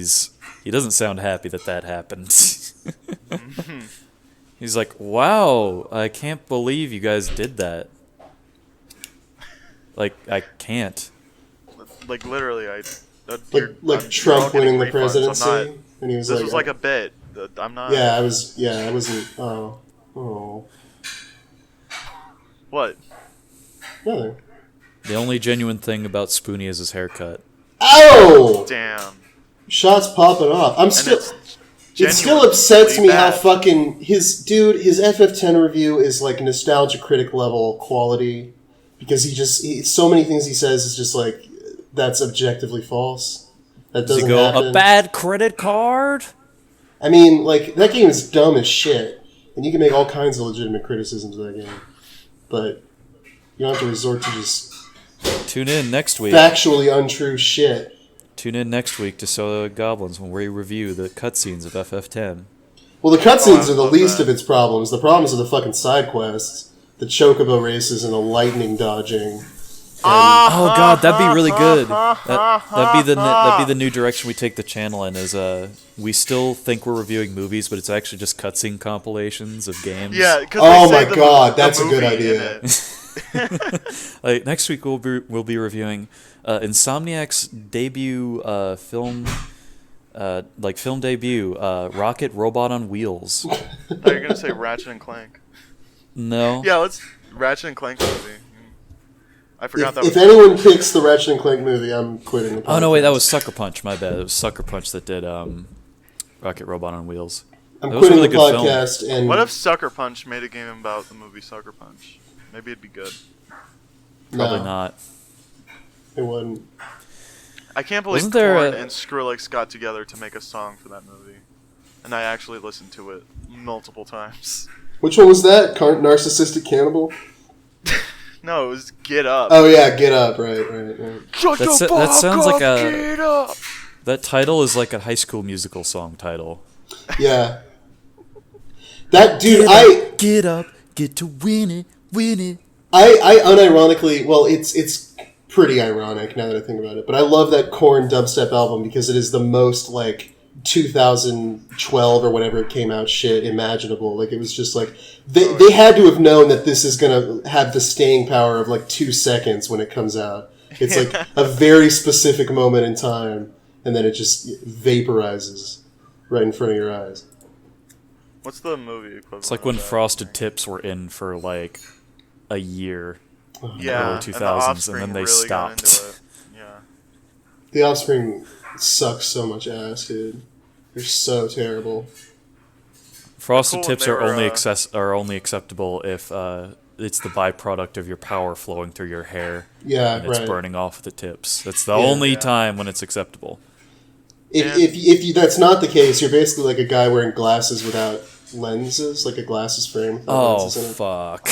doesn't sound happy that happened. He's like, "Wow, I can't believe you guys did that." Like, I can't. Like literally, Like Trump winning the presidency, and he was This like, was like a bit. I'm not. Yeah, I wasn't. Oh. What? Nothing. The only genuine thing about Spoonie is his haircut. Oh! Damn. Shots popping off. It still upsets me how fucking his FF10 review is like nostalgia critic level quality, because so many things he says is just like, that's objectively false. That doesn't happen. A bad credit card? I mean, like, that game is dumb as shit, and you can make all kinds of legitimate criticisms of that game, but you don't have to resort to just tune in next week. Factually untrue shit. Tune in next week to Celluloid Goblins when we review the cutscenes of FF10. Well, the cutscenes are the least of its problems. The problems are the fucking side quests, the chocobo races, and the lightning dodging. Oh god, that'd be really good. That'd be the new direction we take the channel in. Is we still think we're reviewing movies, but it's actually just cutscene compilations of games. Yeah. Oh my god, that's a good idea. Like next week we'll be reviewing Insomniac's debut film debut, Rocket Robot on Wheels. I thought you were gonna say Ratchet and Clank. No. Yeah, let's Ratchet and Clank movie. I forgot that. If anyone picks the Ratchet and Clank movie, I'm quitting the podcast. Oh no, wait, that was Sucker Punch. My bad. It was Sucker Punch that did Rocket Robot on Wheels. I'm quitting the podcast. And what if Sucker Punch made a game about the movie Sucker Punch? Maybe it'd be good. Probably not. It wouldn't. I can't believe Korn and Skrillex got together to make a song for that movie, and I actually listened to it multiple times. Which one was that? Narcissistic Cannibal? No, it was Get Up. Oh yeah, Get Up. Right. That sounds like Get Up. That title is like a High School Musical song title. Yeah. That dude, Get up, get to win it. I unironically, well, it's pretty ironic now that I think about it, but I love that Korn dubstep album because it is the most like 2012 or whenever it came out shit imaginable. Like, it was just like they had to have known that this is gonna have the staying power of like 2 seconds when it comes out. It's like a very specific moment in time, and then it just vaporizes right in front of your eyes. What's the movie equivalent? It's like when Frosted Tips were in for like a year. Yeah, early 2000s, and then they really stopped. Yeah. The Offspring sucks so much ass, dude. They're so terrible. Frosted Tips are only acceptable if it's the byproduct of your power flowing through your hair. Yeah, and it's right. burning off the tips. That's the only time when it's acceptable. If that's not the case, you're basically like a guy wearing glasses without lenses, like a glasses frame. Oh, lenses in it. Fuck.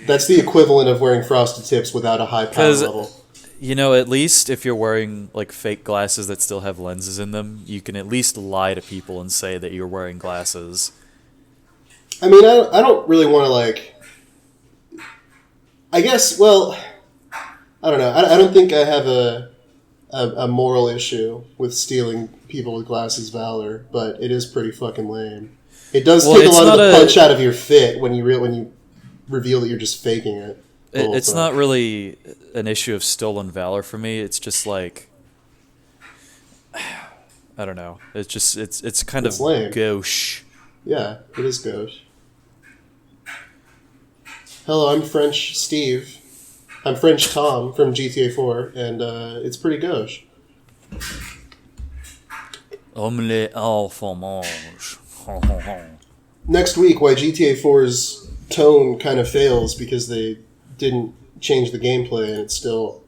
That's the equivalent of wearing Frosted Tips without a high power level. You know, at least if you're wearing like fake glasses that still have lenses in them, you can at least lie to people and say that you're wearing glasses. I mean, I don't really want to like... I guess, well, I don't know. I don't think I have a moral issue with stealing people with glasses valor, but it is pretty fucking lame. It does take a lot of the punch out of your fit when you reveal that you're just faking it. It's not really an issue of stolen valor for me. It's just like, I don't know. It's just it's kind of lame. Gauche. Yeah, it is gauche. Hello, I'm French Steve. I'm French Tom from GTA 4, and it's pretty gauche. Omelette au fromage. Next week, why GTA 4's tone kind of fails because they didn't change the gameplay, and it's still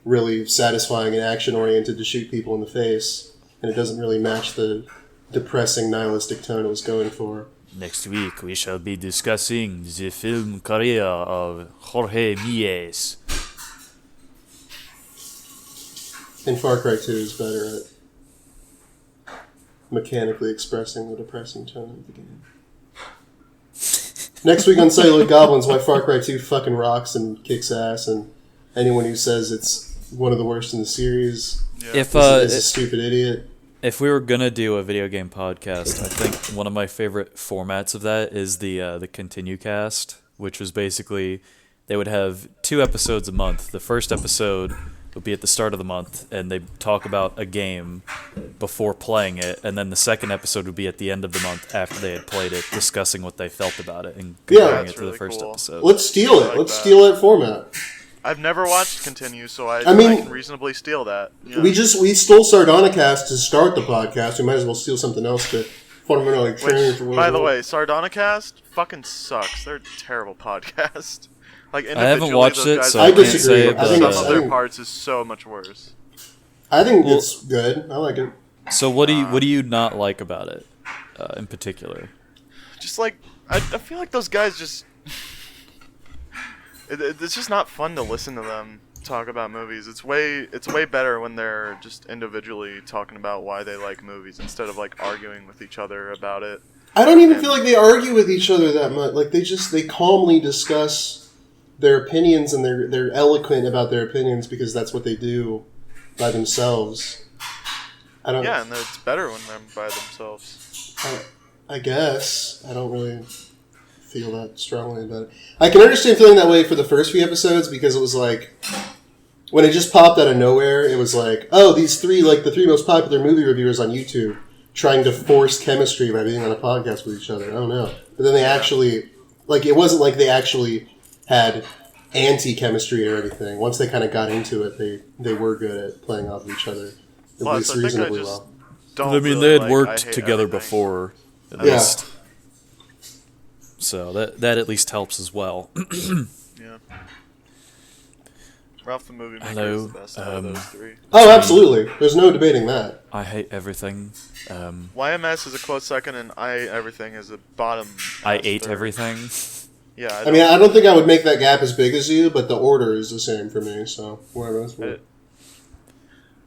really satisfying and action-oriented to shoot people in the face, and it doesn't really match the depressing, nihilistic tone it was going for. Next week, we shall be discussing the film career of Jorge Mies. And Far Cry 2 is better at mechanically expressing the depressing tone of the game. Next week on Celluloid Goblins, why Far Cry 2 fucking rocks and kicks ass, and anyone who says it's one of the worst in the series is a stupid idiot. If we were gonna do a video game podcast, I think one of my favorite formats of that is the Continue Cast, which was basically they would have 2 episodes a month. The first episode would be at the start of the month, and they talk about a game before playing it, and then the second episode would be at the end of the month after they had played it, discussing what they felt about it and comparing it to the first episode. Let's steal it. Let's steal that format. I've never watched Continue, so I can reasonably steal that. Yeah. We stole Sardonicast to start the podcast. We might as well steal something else to fundamentally train for what. By the way, Sardonicast fucking sucks. They're a terrible podcast. Like I haven't watched those it, guys so I I can't disagree. say. I But, think some of their parts is so much worse. I think it's good. I like it. so what do you not like about it, in particular? Just like I feel like those guys just it's just not fun to listen to them talk about movies. It's way better when they're just individually talking about why they like movies instead of like arguing with each other about it. I don't even feel like they argue with each other that much. Like they calmly discuss their opinions, and they're eloquent about their opinions because that's what they do by themselves. Yeah, and it's better when they're by themselves. I guess I don't really feel that strongly about it. I can understand feeling that way for the first few episodes because it was like when it just popped out of nowhere. It was like, oh, these three, like the three most popular movie reviewers on YouTube, trying to force chemistry by being on a podcast with each other. I don't know, but then they actually, like, it wasn't like they actually had anti-chemistry or anything. Once they kind of got into it, they were good at playing off of each other, at least reasonably well. I mean, they had worked together before, at least. So that at least helps as well. Yeah. Ralph the Movie Maker is the best out of those three. Oh, absolutely. There's no debating that. I hate everything. YMS is a close second, and I Everything is a bottom. I ate third. everything. Yeah. I mean, I don't think I would make that gap as big as you, but the order is the same for me, so whatever. That's fine.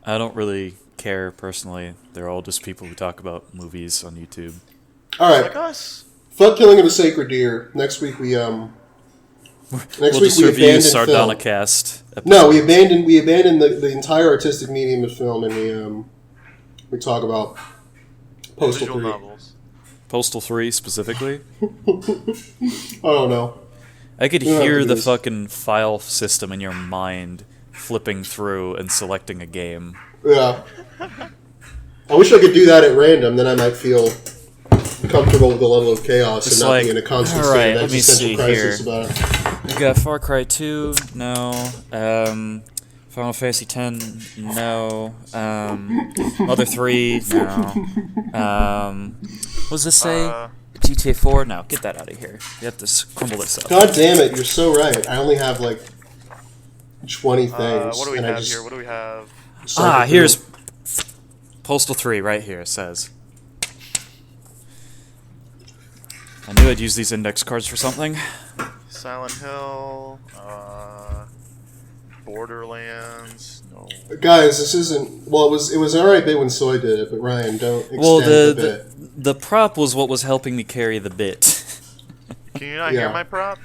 I don't really care, personally. They're all just people who talk about movies on YouTube. All right. Like us. Fuck Killing of a Sacred Deer. Next week we We'll just review Sardonicast. No, we abandoned the entire artistic medium of film, and we talk about Postal 3. Novels. Postal 3 specifically. I don't know. I could hear the fucking file system in your mind flipping through and selecting a game. Yeah. I wish I could do that at random, then I might feel comfortable with the level of chaos and not be in a constant state of existential crisis about it. You got Far Cry 2? No. Final Fantasy 10? No. Mother 3? No. What does this say? GTA 4? No, get that out of here. You have to crumble this up. God damn it, you're so right. I only have like 20 things. What do we have here? What do we have? Here's Postal 3 right here, it says. I knew I'd use these index cards for something. Silent Hill, Borderlands. No. Guys, this isn't. Well, it was alright bit when Soy did it, but Ryan, don't extend the bit. The prop was what was helping me carry the bit. Can you not hear my prop?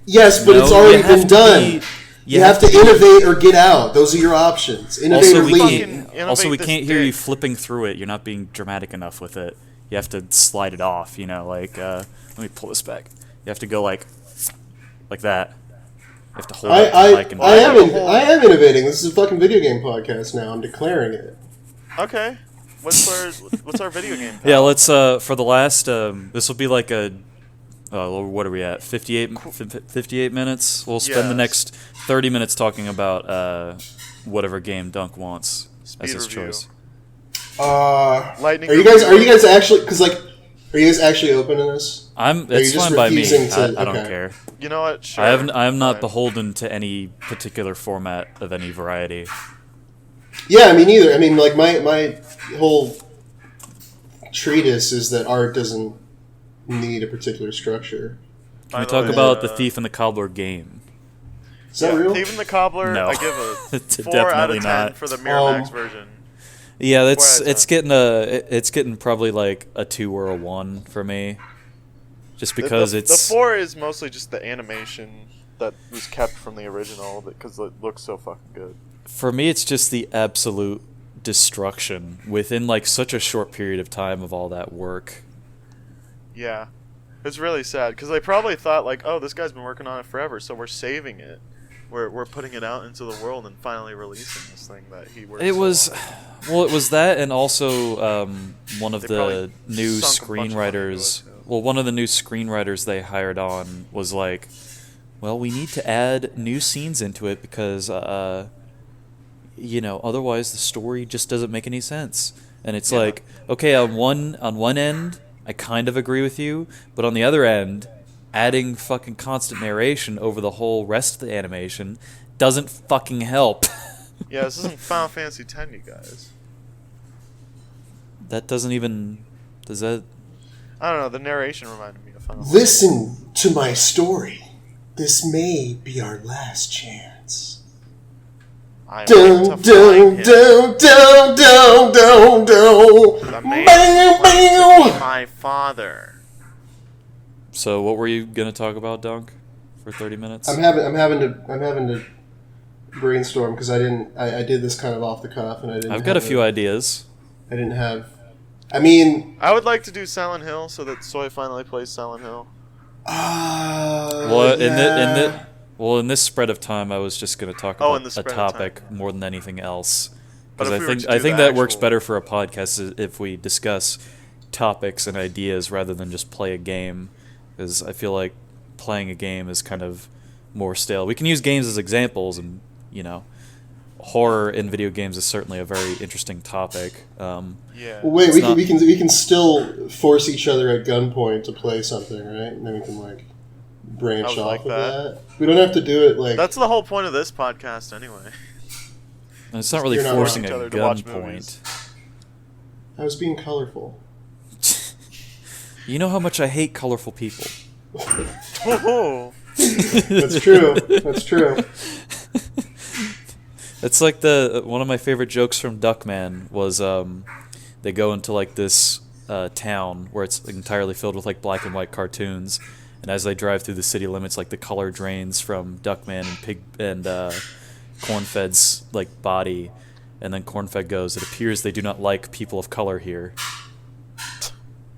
Yes, but it's already been done. You have to innovate or get out. Those are your options. Innovate or leave. Also, we can't hear you flipping through it. You're not being dramatic enough with it. You have to slide it off, like, let me pull this back. You have to go like that. You have to hold it to the mic and I am innovating. This is a fucking video game podcast now. I'm declaring it. Okay. What's our video game? Yeah, let's, for the last, this will be like a, what are we at, 58 minutes? We'll spend the next 30 minutes talking about, whatever game Dunk wants as his choice. Are you guys actually? Because are you guys actually open to this? It's fine by me. I don't care. You know what? Sure. I am not beholden to any particular format of any variety. Yeah, me neither. I mean, like my whole treatise is that art doesn't need a particular structure. Can we talk about the Thief and the Cobbler game? Is that real? Thief and the Cobbler. No. I give a 4 out of 10 not. for the Miramax version. Yeah, it's getting probably like a 2 or a 1 for me, just because the 4 is mostly just the animation that was kept from the original because it looks so fucking good. For me, it's just the absolute destruction within like such a short period of time of all that work. Yeah, it's really sad because they probably thought like, oh, this guy's been working on it forever, so we're saving it. We're putting it out into the world and finally releasing this thing that he worked. It was that, and also one of the new screenwriters. Well, one of the new screenwriters they hired on was like, well, we need to add new scenes into it because, otherwise the story just doesn't make any sense. And it's like, okay, on one end, I kind of agree with you, but on the other end, adding fucking constant narration over the whole rest of the animation doesn't fucking help. Yeah, this isn't Final Fantasy X, you guys. That doesn't even... Does that... I don't know, the narration reminded me of Final Fantasy. Listen to my story. This may be our last chance. I Dun, went to dun, find him. dun, dun, dun, dun, dun. The man Bam, claimed to be bam. my father. So what were you going to talk about, Dunk, for 30 minutes? I'm having to brainstorm because I did this kind of off the cuff and I didn't. I've got a few ideas. I didn't have. I mean, I would like to do Silent Hill so that Soy finally plays Silent Hill. Well, yeah. in this spread of time, I was just going to talk about a topic more than anything else. But Because if I we were to do think the that works actual- better for a podcast if we discuss topics and ideas rather than just play a game. Because I feel like playing a game is kind of more stale. We can use games as examples, and horror in video games is certainly a very interesting topic. Yeah. Well, wait, It's we can still force each other at gunpoint to play something, right? And then we can branch I would off like of that. that. We don't have to do it That's the whole point of this podcast, anyway. And it's not really You're not forcing each a other to watch gunpoint. movies. I was being colorful. You know how much I hate colorful people. Oh, That's true. That's true. It's like one of my favorite jokes from Duckman was they go into this town where it's entirely filled with black and white cartoons, and as they drive through the city limits, the color drains from Duckman and Cornfed's body, and then Cornfed goes, "It appears they do not like people of color here."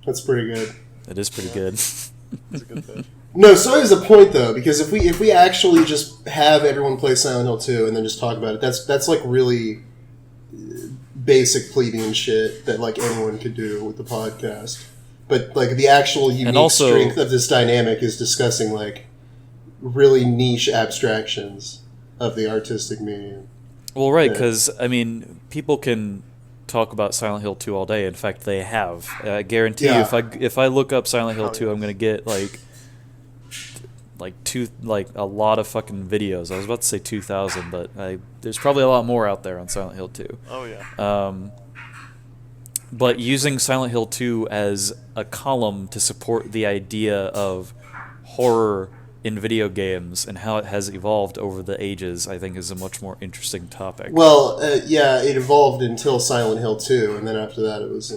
That's pretty good. It is pretty good. that's a good thing. No, so is a point though, because if we actually just have everyone play Silent Hill 2 and then just talk about it, that's really basic plebeian shit that anyone could do with the podcast. But the actual unique strength of this dynamic is discussing really niche abstractions of the artistic medium. Well, right, because people can talk about Silent Hill 2 all day. In fact, they have. I guarantee you, if I look up Silent Hill 2, I'm gonna get a lot of fucking videos. I was about to say 2,000, but there's probably a lot more out there on Silent Hill 2. Oh, yeah. But using Silent Hill 2 as a column to support the idea of horror in video games and how it has evolved over the ages, I think is a much more interesting topic. Well, yeah, it evolved until Silent Hill 2, and then after that it was...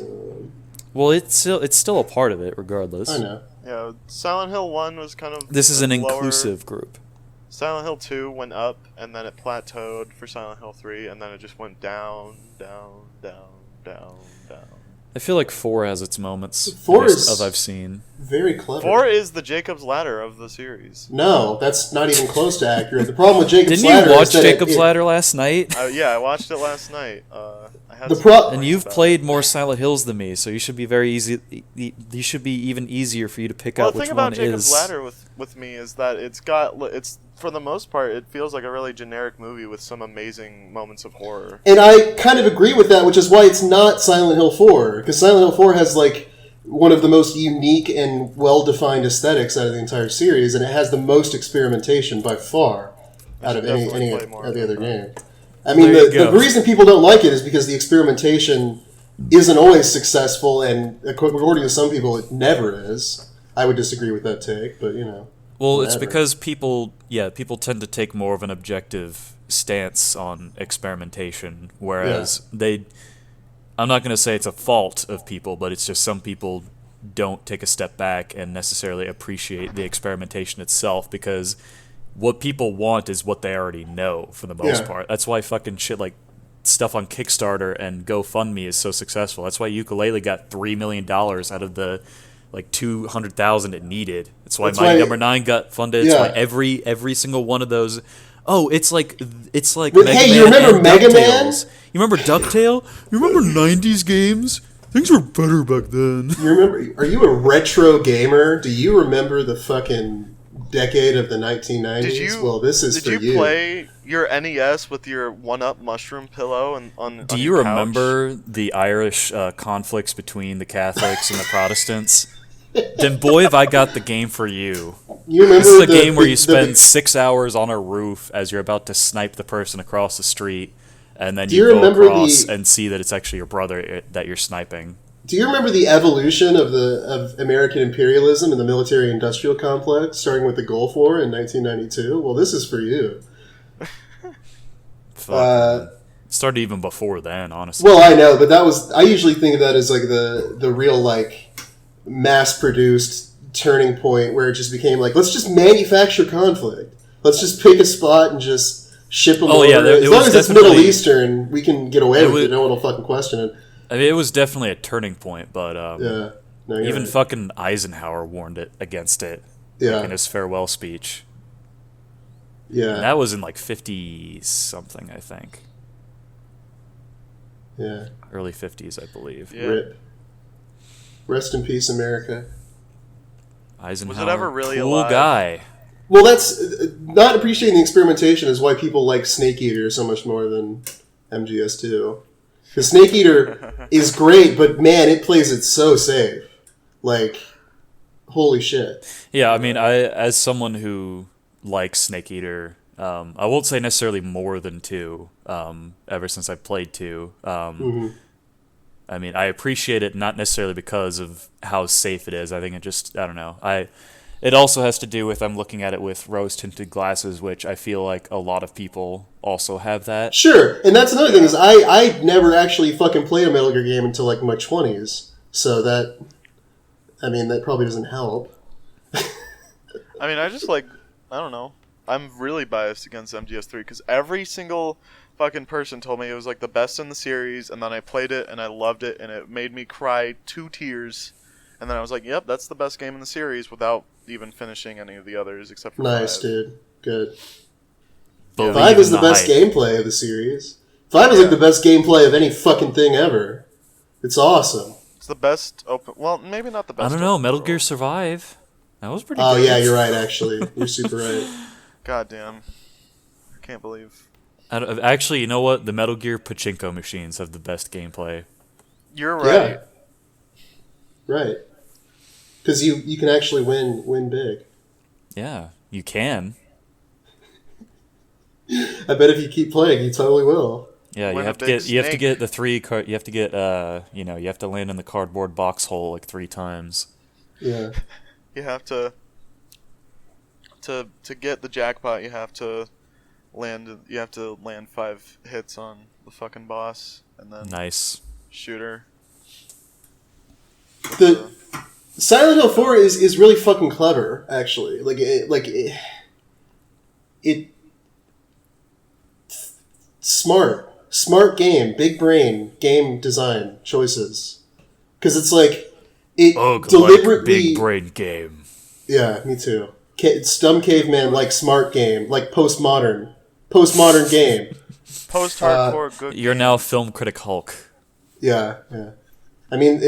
Well, it's still a part of it, regardless. I know. Yeah, Silent Hill 1 was kind of... This is an lower. inclusive group. Silent Hill 2 went up, and then it plateaued for Silent Hill 3, and then it just went down, down, down, down, down. I feel like 4 has its moments. 4 is as I've seen. very clever. 4 is the Jacob's Ladder of the series. No, that's not even close to accurate. The problem with Jacob's Didn't Ladder you watch is that Jacob's Ladder last night? Yeah, I watched it last night. I had The some pro- complaints And you've about played it. more Silent Hills than me, so you should be very easy. You should be even easier for you to pick Well, out the which thing one about Jacob's is. Ladder with me is that it's for the most part, it feels like a really generic movie with some amazing moments of horror. And I kind of agree with that, which is why it's not Silent Hill 4. Because Silent Hill 4 has, one of the most unique and well-defined aesthetics out of the entire series, and it has the most experimentation by far out of any definitely play more of the of other it. game. I mean, There you the go. reason people don't like it is because the experimentation isn't always successful, and according to some people, it never is. I would disagree with that take, but, Well, it's whatever. because people tend to take more of an objective stance on experimentation, whereas I'm not going to say it's a fault of people, but it's just some people don't take a step back and necessarily appreciate the experimentation itself, because what people want is what they already know for the most part. That's why fucking shit like stuff on Kickstarter and GoFundMe is so successful. That's why Ukulele got $3 million out of the 200,000 it needed. That's why Mighty Number 9 got funded. It's why every single one of those. Oh, it's like But, Mega hey, Man you remember and Mega Man? DuckTales. You remember DuckTale? You remember 90s games? Things were better back then. You remember? Are you a retro gamer? Do you remember the fucking decade of the 1990s? Well, this is for you. Did you play your NES with your 1-Up mushroom pillow on Do on you your couch? remember the Irish conflicts between the Catholics and the Protestants? Then boy, have I got the game for you. You remember this is a game where you spend 6 hours on a roof as you're about to snipe the person across the street, and then you go across and see that it's actually your brother that you're sniping. Do you remember the evolution of American imperialism in the military-industrial complex, starting with the Gulf War in 1992? Well, this is for you. It started even before then, honestly. Well, I know, but I usually think of that as like the real like mass-produced turning point where it just became like, let's just manufacture conflict. Let's just pick a spot and just ship them over. As long as it's Middle Eastern, we can get away with it. No one will fucking question it. I mean, it was definitely a turning point, but even fucking Eisenhower warned against it in his farewell speech. Yeah. And that was in like 50-something, I think. Yeah. Early 50s, I believe. Yeah. RIP. Rest in peace, America. Eisenhower, was it ever really cool alive? guy. Well, that's not appreciating the experimentation is why people like Snake Eater so much more than MGS2. Because Snake Eater is great, but man, it plays it so safe. Like, holy shit. Yeah, I mean, as someone who likes Snake Eater, I won't say necessarily more than 2, ever since I played 2. I mean, I appreciate it not necessarily because of how safe it is. I think I don't know. It also has to do with I'm looking at it with rose-tinted glasses, which I feel like a lot of people also have that. Sure, and that's another thing is I never actually fucking played a Metal Gear game until like my 20s, so that probably doesn't help. I mean, I don't know. I'm really biased against MGS3 because every single fucking person told me it was like the best in the series, and then I played it and I loved it, and it made me cry 2 tears, and then I was like, yep, that's the best game in the series without even finishing any of the others except for 5. Dude. Good. Believe 5 is the best hype. gameplay of the series. 5 is like the best gameplay of any fucking thing ever. It's awesome. It's the best open... Well, maybe not the best. I don't know. open Metal world. Gear Survive. That was pretty Oh, good. yeah, you're right, actually. You're super right. God damn. I can't believe... Actually, you know what? The Metal Gear pachinko machines have the best gameplay. You're right. Yeah. Right. Because you can actually win big. Yeah, you can. I bet if you keep playing, you totally will. Yeah, you have to get the 3 card. You have to get you have to land in the cardboard box hole like 3 times. Yeah. You have to get the jackpot. You have to land 5 hits on the fucking boss, and then Nice. shoot her. The Silent Hill 4 is really fucking clever, actually. It smart game, big brain game design choices. Because it's like it deliberately big brain game. Yeah, me too. It's dumb caveman like smart game, like postmodern game. Post-hardcore good. You're now film critic Hulk. Yeah. I mean,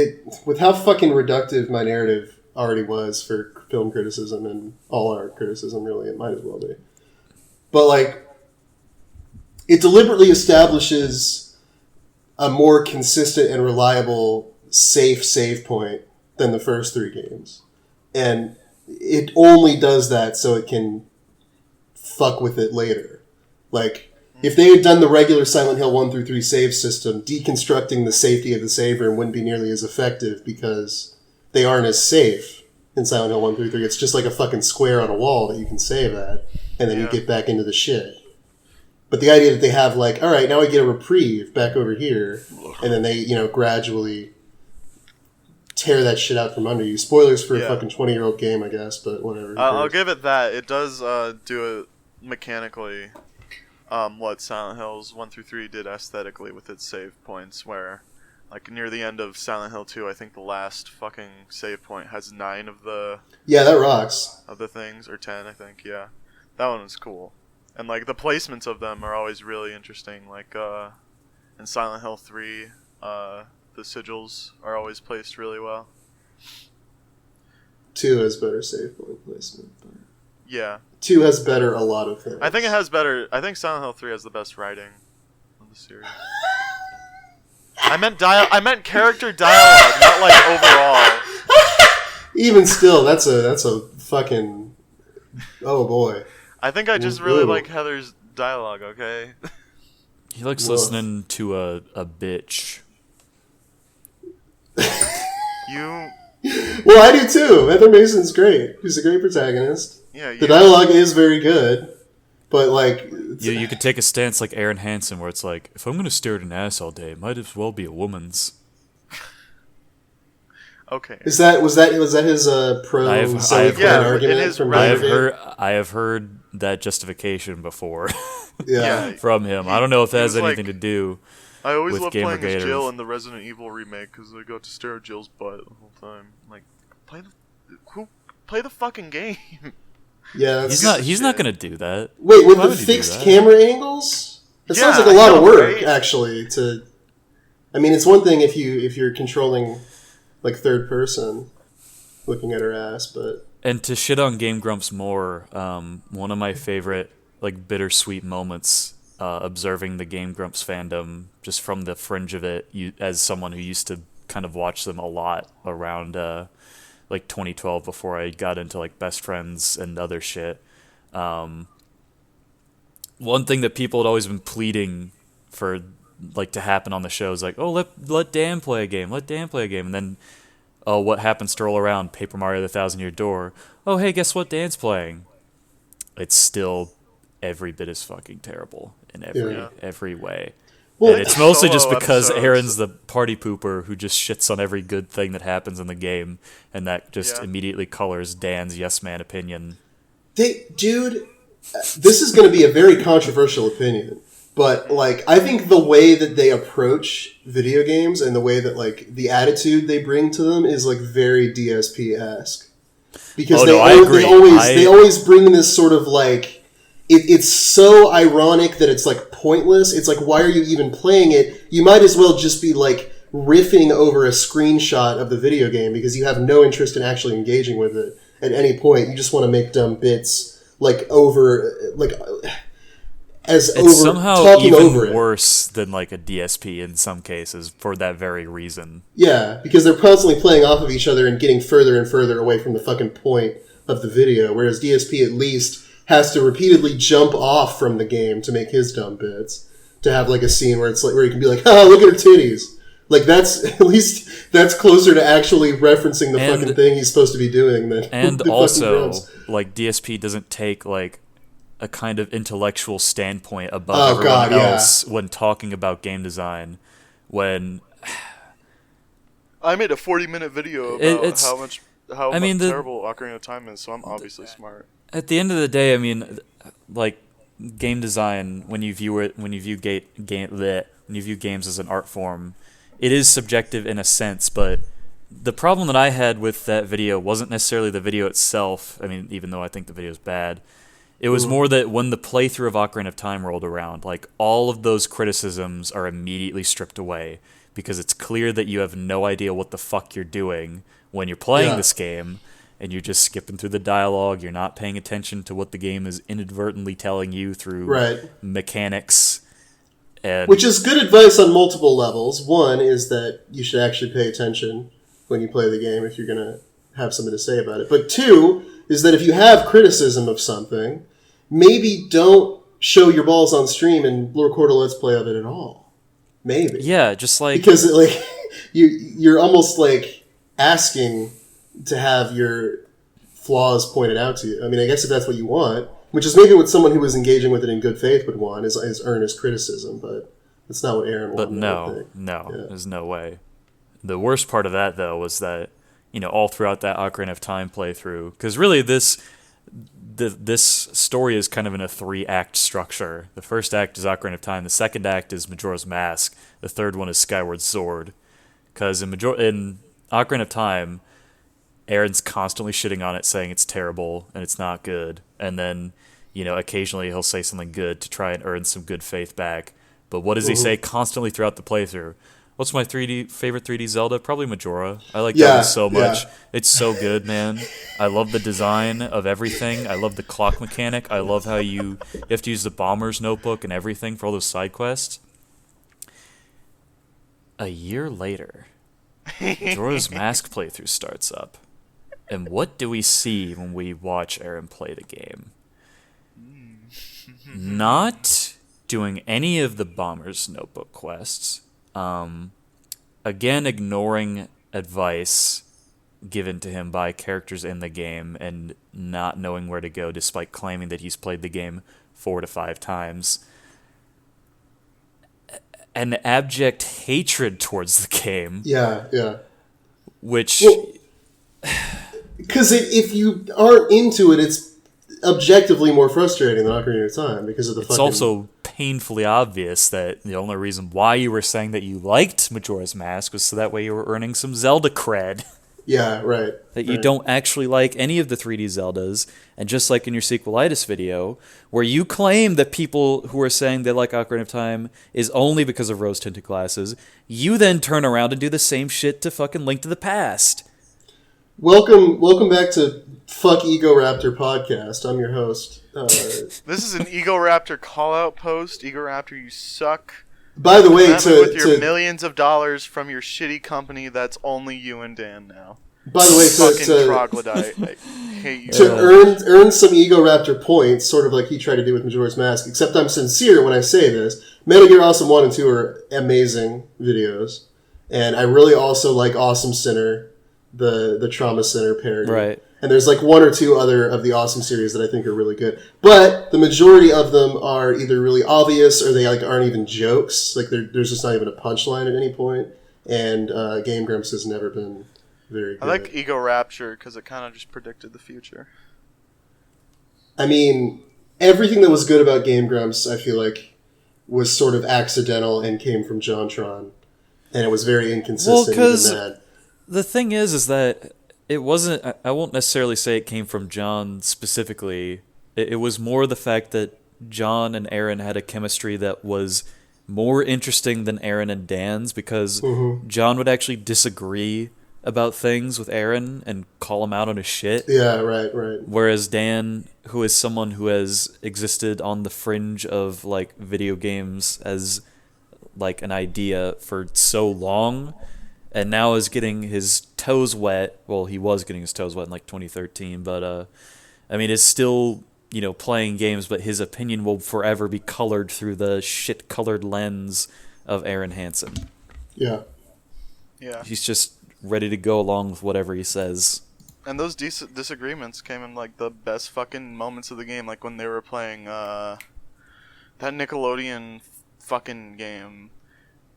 with how fucking reductive my narrative already was for film criticism and all art criticism, really, it might as well be. But, like, it deliberately establishes a more consistent and reliable safe save point than the first 3 games. And it only does that so it can fuck with it later. Like, if they had done the regular Silent Hill 1 through 3 save system, deconstructing the safety of the save room wouldn't be nearly as effective because they aren't as safe in Silent Hill 1 through 3. It's just like a fucking square on a wall that you can save at, and then you get back into the shit. But the idea that they have, like, all right, now I get a reprieve back over here, and then they, gradually tear that shit out from under you. Spoilers for a fucking 20-year-old game, I guess, but whatever. I'll give it that. It does do it mechanically. What Silent Hills 1 through 3 did aesthetically with its save points, where, like, near the end of Silent Hill 2, I think the last fucking save point has 9 of the... Yeah, that rocks. Of the things, or 10, I think, yeah. That one was cool. And, like, the placements of them are always really interesting. Like, in Silent Hill 3, the sigils are always placed really well. 2 has better save point placement. But... Yeah. 2 has better a lot of things. I think it has better... I think Silent Hill 3 has the best writing of the series. I meant character dialogue, not, like, overall. Even still, that's a fucking... Oh boy. I think I just really like Heather's dialogue. Okay. He likes listening to a bitch. You. Well, I do too. Heather Mason's great. She's a great protagonist. Yeah. The dialogue is very good, but like you could take a stance like Aaron Hansen, where it's like, if I'm gonna stare at an ass all day, it might as well be a woman's. Okay. was that his pro Zoe Quinn argument from I have heard that justification before. From him. I don't know if that has anything to do. I always with loved playing as Gamergators. Jill in the Resident Evil remake because I got to stare at Jill's butt the whole time. Like, play the fucking game. Yeah, he's not gonna do that. Wait, with the fixed camera angles? That sounds like a lot of work, actually. I mean, it's one thing if you're controlling like third person, looking at her ass, but. And to shit on Game Grumps more, one of my favorite like bittersweet moments observing the Game Grumps fandom just from the fringe of it, as someone who used to kind of watch them a lot around like 2012 before I got into like Best Friends and other shit. One thing that people had always been pleading for like to happen on the show is like, oh, let Dan play a game, and then what happens to roll around Paper Mario: The Thousand Year Door? Oh, hey, guess what Dan's playing? It's still every bit as fucking terrible in every way. Well, and it's mostly just because Aaron's the party pooper who just shits on every good thing that happens in the game, and that just immediately colors Dan's yes man opinion. Dude, this is going to be a very controversial opinion, but like I think the way that they approach video games and the way that like the attitude they bring to them is like very DSP-esque. Because they always bring this sort of like it's so ironic that it's like pointless. It's like, why are you even playing it? You might as well just be like riffing over a screenshot of the video game because you have no interest in actually engaging with it at any point. You just want to make dumb bits like over like as it's over somehow talking even over worse than like a DSP in some cases for that very reason. Yeah, because they're constantly playing off of each other and getting further and further away from the fucking point of the video, whereas DSP at least has to repeatedly jump off from the game to make his dumb bits, to have like a scene where it's like where you can be like, oh, look at her titties. Like that's at least that's closer to actually referencing the fucking thing he's supposed to be doing than and also like DSP doesn't take like a kind of intellectual standpoint above everyone else when talking about game design. When I made a 40-minute video about how terrible Ocarina of Time is, so I'm obviously smart. At the end of the day, I mean, like game design, when you view games as an art form, it is subjective in a sense. But the problem that I had with that video wasn't necessarily the video itself. I mean, even though I think the video is bad, it was more that when the playthrough of Ocarina of Time rolled around, like all of those criticisms are immediately stripped away because it's clear that you have no idea what the fuck you're doing when you're playing this game. And you're just skipping through the dialogue. You're not paying attention to what the game is inadvertently telling you through mechanics. Which is good advice on multiple levels. One is that you should actually pay attention when you play the game if you're going to have something to say about it. But two is that if you have criticism of something, maybe don't show your balls on stream and record a Let's Play of it at all. Maybe. Yeah, just like... Because like you're almost like asking to have your flaws pointed out to you. I mean, I guess if that's what you want, which is maybe what someone who was engaging with it in good faith would want, is earnest criticism, but that's not what Aaron wanted. But no, there's no way. The worst part of that, though, was that, all throughout that Ocarina of Time playthrough, because really this story is kind of in a 3-act structure. The first act is Ocarina of Time, the second act is Majora's Mask, the third one is Skyward Sword. Because in Ocarina of Time, Aaron's constantly shitting on it, saying it's terrible and it's not good. And then, occasionally he'll say something good to try and earn some good faith back. But what does he say constantly throughout the playthrough? What's my favorite 3D Zelda? Probably Majora. I like that one so much. Yeah. It's so good, man. I love the design of everything. I love the clock mechanic. I love how you have to use the Bomber's Notebook and everything for all those side quests. A year later, Majora's Mask playthrough starts up. And what do we see when we watch Aaron play the game? Not doing any of the Bomber's Notebook quests. Again, ignoring advice given to him by characters in the game and not knowing where to go despite claiming that he's played the game 4 to 5 times. An abject hatred towards the game. Yeah. Which... Because if you aren't into it, it's objectively more frustrating than Ocarina of Time because of the It's also painfully obvious that the only reason why you were saying that you liked Majora's Mask was so that way you were earning some Zelda cred. Yeah, right. That you don't actually like any of the 3D Zeldas, and just like in your sequelitis video, where you claim that people who are saying they like Ocarina of Time is only because of rose-tinted glasses, you then turn around and do the same shit to fucking Link to the Past. Welcome back to Fuck Ego Raptor podcast. I'm your host. This is an Ego Raptor call-out post. Ego Raptor, you suck. By the way, with your millions of dollars from your shitty company, that's only you and Dan now. By the way, fucking troglodyte. I hate you. To earn some Ego Raptor points, sort of like he tried to do with Majora's Mask. Except I'm sincere when I say this. Metal Gear Awesome 1 and 2 are amazing videos, and I really also like Awesome Sinner. The Trauma Center parody. Right. And there's like 1 or 2 other of the Awesome series that I think are really good. But the majority of them are either really obvious or they like aren't even jokes. Like there's just not even a punchline at any point. And Game Grumps has never been very good. I like Ego Rapture because it kind of just predicted the future. I mean, everything that was good about Game Grumps, I feel like, was sort of accidental and came from JonTron. And it was very inconsistent even that. The thing is that it wasn't... I won't necessarily say it came from John specifically. It was more the fact that John and Aaron had a chemistry that was more interesting than Aaron and Dan's because John would actually disagree about things with Aaron and call him out on his shit. Yeah, right. Whereas Dan, who is someone who has existed on the fringe of like video games as like an idea for so long... and now is getting his toes wet. Well, he was getting his toes wet in like 2013, but I mean, is still, playing games, but his opinion will forever be colored through the shit-colored lens of Aaron Hansen. Yeah. He's just ready to go along with whatever he says. And those disagreements came in like the best fucking moments of the game, like when they were playing that Nickelodeon fucking game.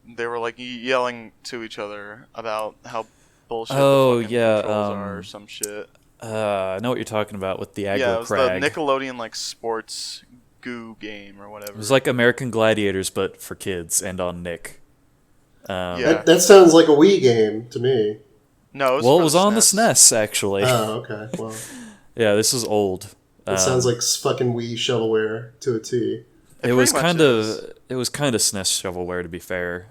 They were like yelling to each other about how bullshit the fucking controls are or some shit. I know what you're talking about with the aggro Yeah, it was crag. the Nickelodeon like sports goo game or whatever. It was like American Gladiators, but for kids and on Nick. That sounds like a Wii game to me. No, it was on the SNES actually. Oh, okay. Well, yeah, this is old. It sounds like fucking Wii shovelware to a T. It was kind of SNES shovelware, to be fair.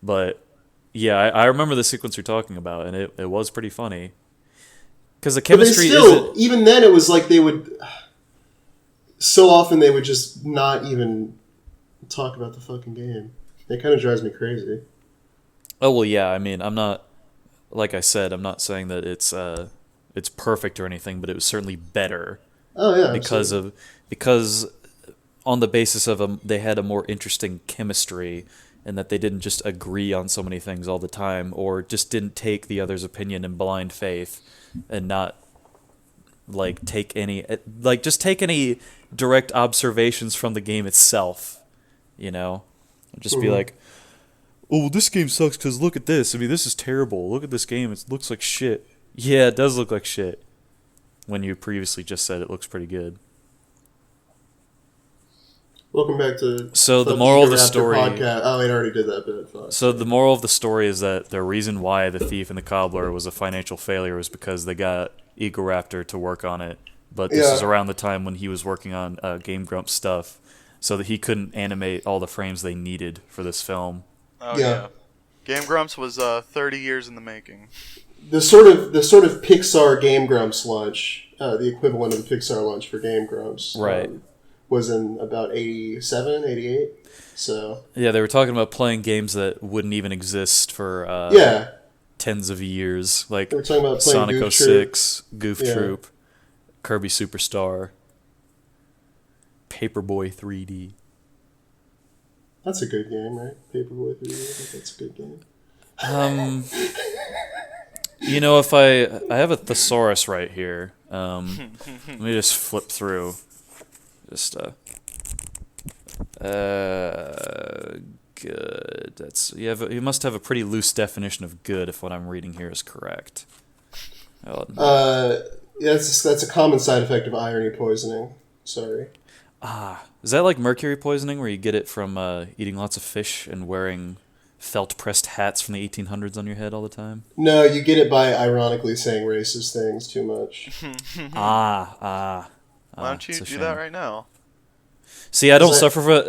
But yeah, I remember the sequence you're talking about, and it was pretty funny. Because the chemistry even then, it was like they would. So often they would just not even talk about the fucking game. It kind of drives me crazy. Oh well, yeah. I mean, I'm not. Like I said, I'm not saying that it's perfect or anything, but it was certainly better. Oh yeah, because on the basis of they had a more interesting chemistry, and that they didn't just agree on so many things all the time, or just didn't take the other's opinion in blind faith, and not like take any direct observations from the game itself, just be like, oh, well, this game sucks because look at this. I mean, this is terrible. Look at this game. It looks like shit. Yeah, it does look like shit. When you previously just said it looks pretty good. Welcome back to the moral of the story. Podcast. Oh, I already did that bit. Fuck. So the moral of the story is that the reason why The Thief and the Cobbler was a financial failure was because they got Ego Raptor to work on it. But this is around the time when he was working on Game Grumps stuff, so that he couldn't animate all the frames they needed for this film. Oh yeah. Game Grumps was 30 years in the making. The sort of Pixar Game Grumps launch, the equivalent of the Pixar launch for Game Grumps, right, was in about 87, 88. So yeah, they were talking about playing games that wouldn't even exist for tens of years, like We're talking about playing Sonic Goof 06, Goof Yeah. Troop, Kirby Superstar, Paperboy 3D. That's a good game, right? Paperboy 3D. I think that's a good game. You know, if I have a thesaurus right here. Let me just flip through. Just good. That's you must have a pretty loose definition of good if what I'm reading here is correct. That's a common side effect of irony poisoning. Sorry. Is that like mercury poisoning, where you get it from eating lots of fish and wearing felt-pressed hats from the 1800s on your head all the time? No, you get it by ironically saying racist things too much. Why don't you it's a do shame. that right now? See, I don't suffer from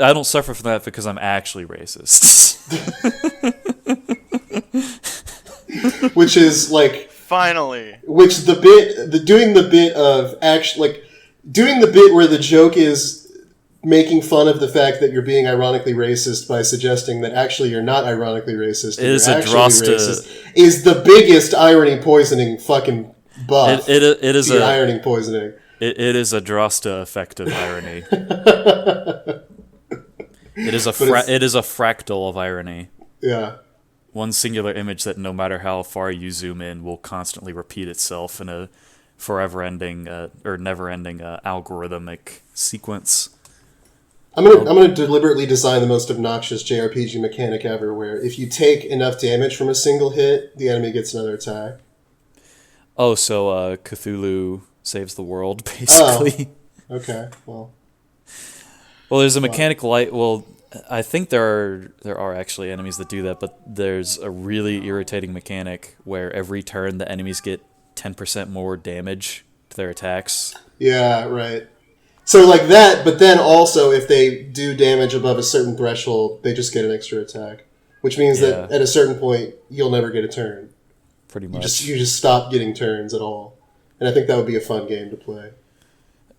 that because I'm actually racist. Which is like Finally. doing the bit where the joke is making fun of the fact that you're being ironically racist by suggesting that actually you're not ironically racist. It is you're a actually drosta. racist, is the biggest irony poisoning fucking buff. It is to your a irony poisoning. It is a drosta effect of irony. It is a fractal of irony. Yeah. One singular image that, no matter how far you zoom in, will constantly repeat itself in a forever-ending or never-ending algorithmic sequence. I'm gonna deliberately design the most obnoxious JRPG mechanic ever, where if you take enough damage from a single hit, the enemy gets another attack. Oh, so Cthulhu saves the world, basically. Oh, okay, well, there's a mechanic like... Well, I think there are actually enemies that do that, but there's a really irritating mechanic where every turn the enemies get 10% more damage to their attacks. yeah, right. So like that, but then also if they do damage above a certain threshold, they just get an extra attack, which means that at a certain point you'll never get a turn. Pretty much. You just stop getting turns at all, and I think that would be a fun game to play.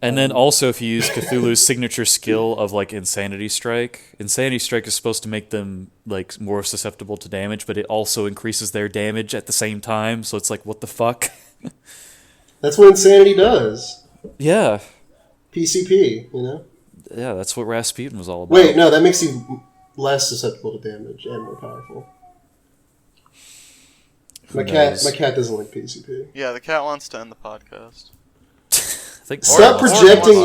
And then also, if you use Cthulhu's signature skill of like Insanity Strike is supposed to make them like more susceptible to damage, but it also increases their damage at the same time. So it's like, what the fuck? That's what Insanity does. Yeah. PCP, you know? Yeah, that's what Rasputin was all about. Wait, no, that makes you less susceptible to damage and more powerful. My cat doesn't like PCP. Yeah, the cat wants to end the podcast. Stop projecting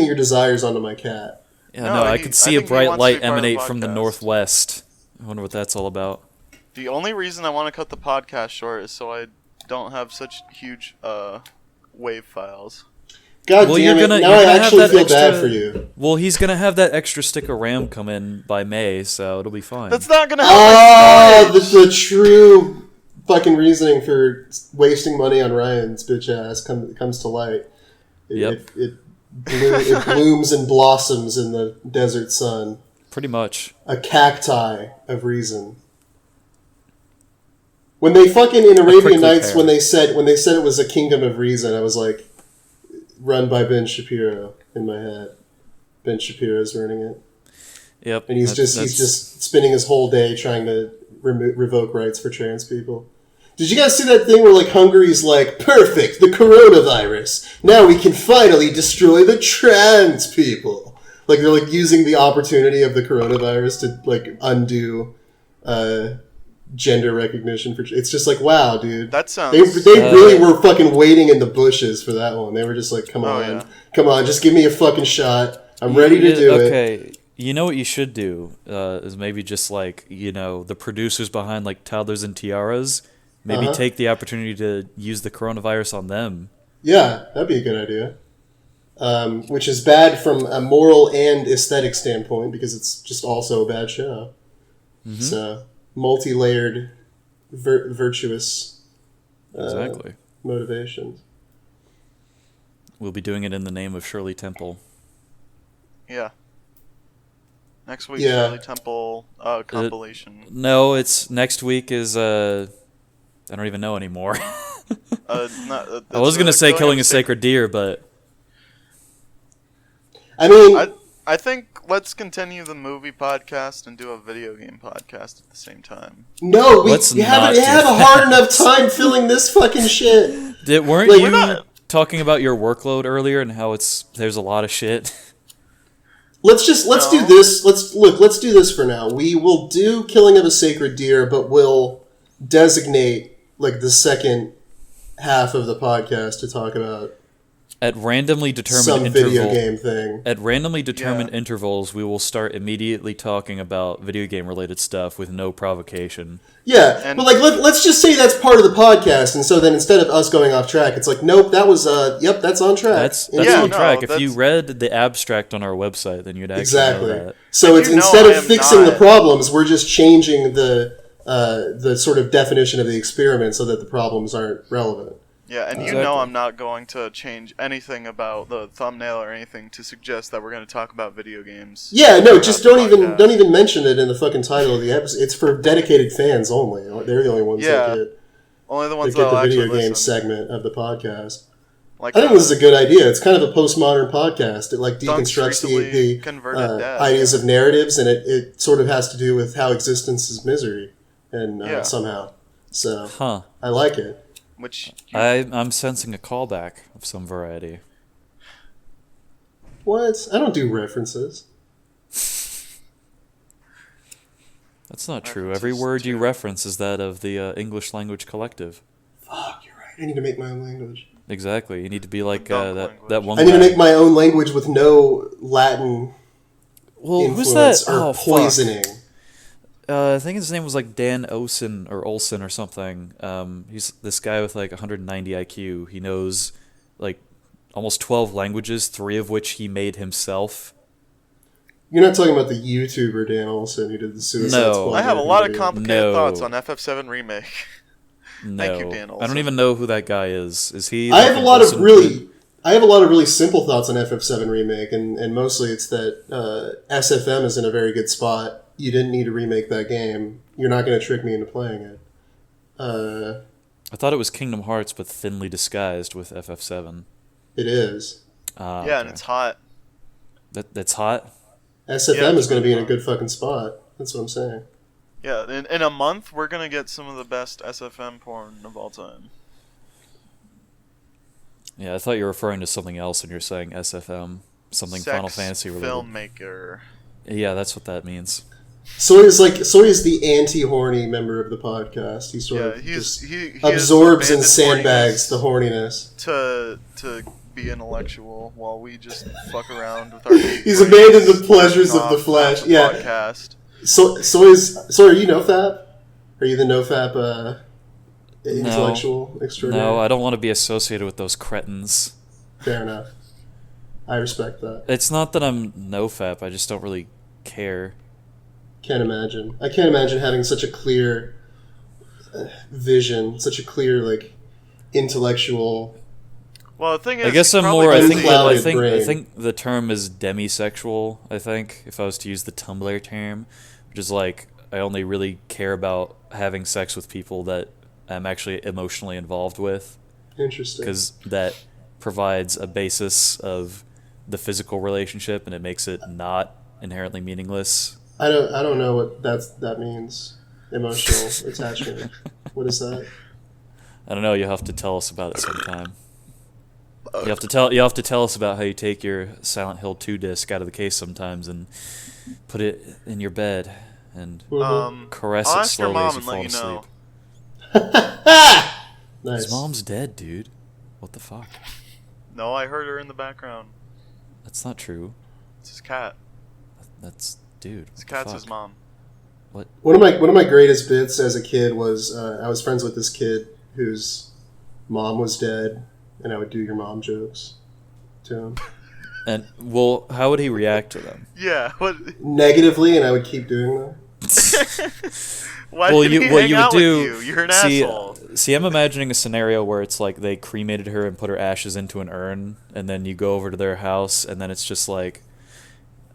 your desires onto my cat. Yeah, no, I could see a bright light emanate from the northwest. I wonder what that's all about. The only reason I want to cut the podcast short is so I don't have such huge wave files. God damn it, now I actually feel bad for you. Well, he's going to have that extra stick of RAM come in by May, so it'll be fine. That's not going to help. The true fucking reasoning for wasting money on Ryan's bitch ass comes to light. It blooms and blossoms in the desert sun. Pretty much. A cacti of reason. When they fucking in Arabian Nights, when they said it was a kingdom of reason, I was like, run by Ben Shapiro in my head. Ben Shapiro's running it. Yep. And he's just spending his whole day trying to revoke rights for trans people. Did you guys see that thing where like Hungary's like, perfect, the coronavirus. Now we can finally destroy the trans people. Like they're like using the opportunity of the coronavirus to like undo gender recognition for. It's just like, wow, dude. That sounds. They really were fucking waiting in the bushes for that one. They were just like, come on, just give me a fucking shot. I'm ready to do it. Okay, you know what you should do is maybe just like the producers behind like Toddlers and Tiaras. Maybe take the opportunity to use the coronavirus on them. Yeah, that'd be a good idea. Which is bad from a moral and aesthetic standpoint because it's just also a bad show. Mm-hmm. So multi-layered, virtuous motivations. We'll be doing it in the name of Shirley Temple. Yeah. Next week, Shirley Temple compilation. No, it's next week is I don't even know anymore. I was gonna say killing a sacred deer, but I mean, I think let's continue the movie podcast and do a video game podcast at the same time. No, we haven't had a hard enough time filling this fucking shit. Weren't you talking about your workload earlier and how there's a lot of shit? Let's do this. Let's do this for now. We will do Killing of a Sacred Deer, but we'll designate like the second half of the podcast to talk about at randomly determined video game thing. At randomly determined intervals, we will start immediately talking about video game related stuff with no provocation. Yeah, but like let's just say that's part of the podcast, and so then instead of us going off track, it's like, nope, that was that's on track. That's on track. If you read the abstract on our website, then you'd actually know that. So it's instead of fixing the problems, we're just changing the sort of definition of the experiment so that the problems aren't relevant. Yeah, and you know I'm not going to change anything about the thumbnail or anything to suggest that we're going to talk about video games. Yeah, no, just don't even mention it in the fucking title of the episode. It's for dedicated fans only. They're the only ones that get only the ones that get that the video game segment of the podcast. I think this is a good idea. It's kind of a postmodern podcast. It like deconstructs the ideas of narratives, and it sort of has to do with how existence is misery, and somehow. So I like it. I'm sensing a callback of some variety. What? I don't do references. That's not true. Every word you reference is that of the English language collective. Fuck, you're right. I need to make my own language. Exactly. You need to be like that one I need to make my own language with no Latin influence or poisoning. Fuck. I think his name was like Dan Olsen or something. He's this guy with like 190 IQ. He knows like almost 12 languages, 3 of which he made himself. You're not talking about the YouTuber Dan Olsen who did the Suicide Squad. I have a lot of complicated thoughts on FF7 Remake. Thank you, Dan Olsen. I don't even know who that guy is. Is he? I have a lot of really simple thoughts on FF7 Remake, and mostly it's that SFM is in a very good spot. You didn't need to remake that game. You're not going to trick me into playing it. I thought it was Kingdom Hearts, but thinly disguised with FF7. It is. And it's hot. That's hot? SFM is going to be in a good fucking spot. That's what I'm saying. Yeah, in a month, we're going to get some of the best SFM porn of all time. Yeah, I thought you were referring to something else when you're saying SFM. Something Final Fantasy related. Filmmaker. Yeah, that's what that means. Soy is the anti-horny member of the podcast. He sort of he absorbs and sandbags the horniness to be intellectual while we just fuck around with our. He's abandoned the pleasures of the flesh. Yeah. Podcast. So are you NoFap? Are you the NoFap intellectual extraordinary? No, I don't want to be associated with those cretins. Fair enough. I respect that. It's not that I'm NoFap. I just don't really care. Can't imagine. I can't imagine having such a clear vision, such a clear like intellectual. Well, the thing is, I guess I'm more. I think the term is demisexual. I think if I was to use the Tumblr term, which is like I only really care about having sex with people that I'm actually emotionally involved with. Interesting. Because that provides a basis of the physical relationship, and it makes it not inherently meaningless. I don't know what that means. Emotional attachment. What is that? I don't know. You'll have to tell us about it sometime. You have to tell us about how you take your Silent Hill 2 disc out of the case sometimes and put it in your bed and caress it slowly as you fall asleep. Nice. His mom's dead, dude. What the fuck? No, I heard her in the background. That's not true. It's his cat. That's dude. His cat's his mom. What? One of my greatest bits as a kid was I was friends with this kid whose mom was dead, and I would do your mom jokes to him. And well, how would he react to them? Yeah, negatively, and I would keep doing them. Why did he hang out with you? You're an asshole. See, I'm imagining a scenario where it's like they cremated her and put her ashes into an urn, and then you go over to their house, and then it's just like,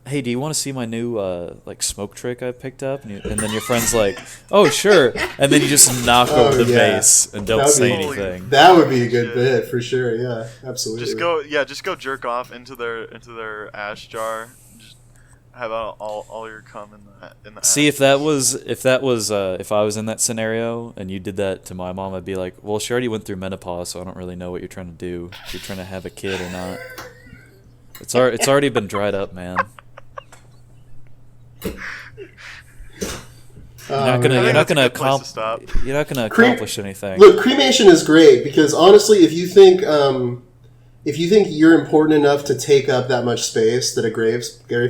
hey, do you want to see my new like smoke trick I picked up? And then your friend's like, oh, sure. And then you just knock over the vase and don't say anything. That would be a good bit for sure. Yeah, absolutely. Just go jerk off into their ash jar. have all your cum in the See, ass. if I was in that scenario and you did that to my mom, I'd be like, well, she already went through menopause, so I don't really know what you're trying to do. If you're trying to have a kid or not. It's already been dried up, man. You're not gonna accomplish anything. Look, cremation is great because honestly, if you think you're important enough to take up that much space that a grave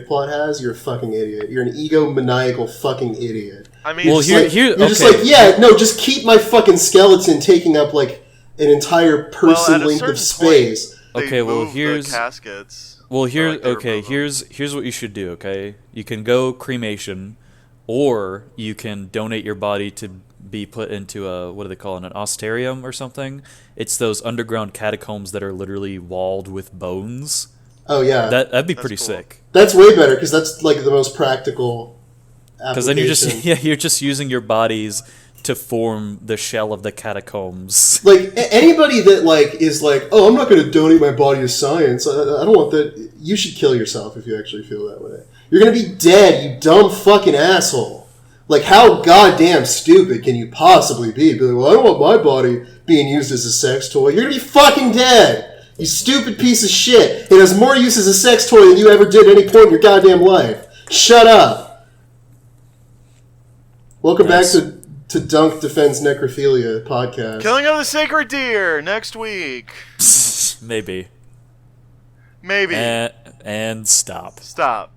plot has, you're a fucking idiot. You're an egomaniacal fucking idiot. I mean, well, you're just like, yeah, no, just keep my fucking skeleton taking up like an entire person length of space. Okay, well here's the caskets. Well, here's what you should do. Okay, you can go cremation, or you can donate your body to be put into what do they call it, an osterium or something. It's those underground catacombs that are literally walled with bones. Oh yeah, that'd be pretty sick. That's way better because that's like the most practical. Because then you're just using your bodies to form the shell of the catacombs. Like anybody that like is like, oh, I'm not going to donate my body to science. I don't want that. You should kill yourself if you actually feel that way. You're going to be dead, you dumb fucking asshole. Like, how goddamn stupid can you possibly be? Be like, well, I don't want my body being used as a sex toy. You're going to be fucking dead, you stupid piece of shit. It has more use as a sex toy than you ever did at any point in your goddamn life. Shut up. Welcome back to Dunk Defends Necrophilia podcast. Killing of the Sacred Deer next week. Maybe. And stop. Stop.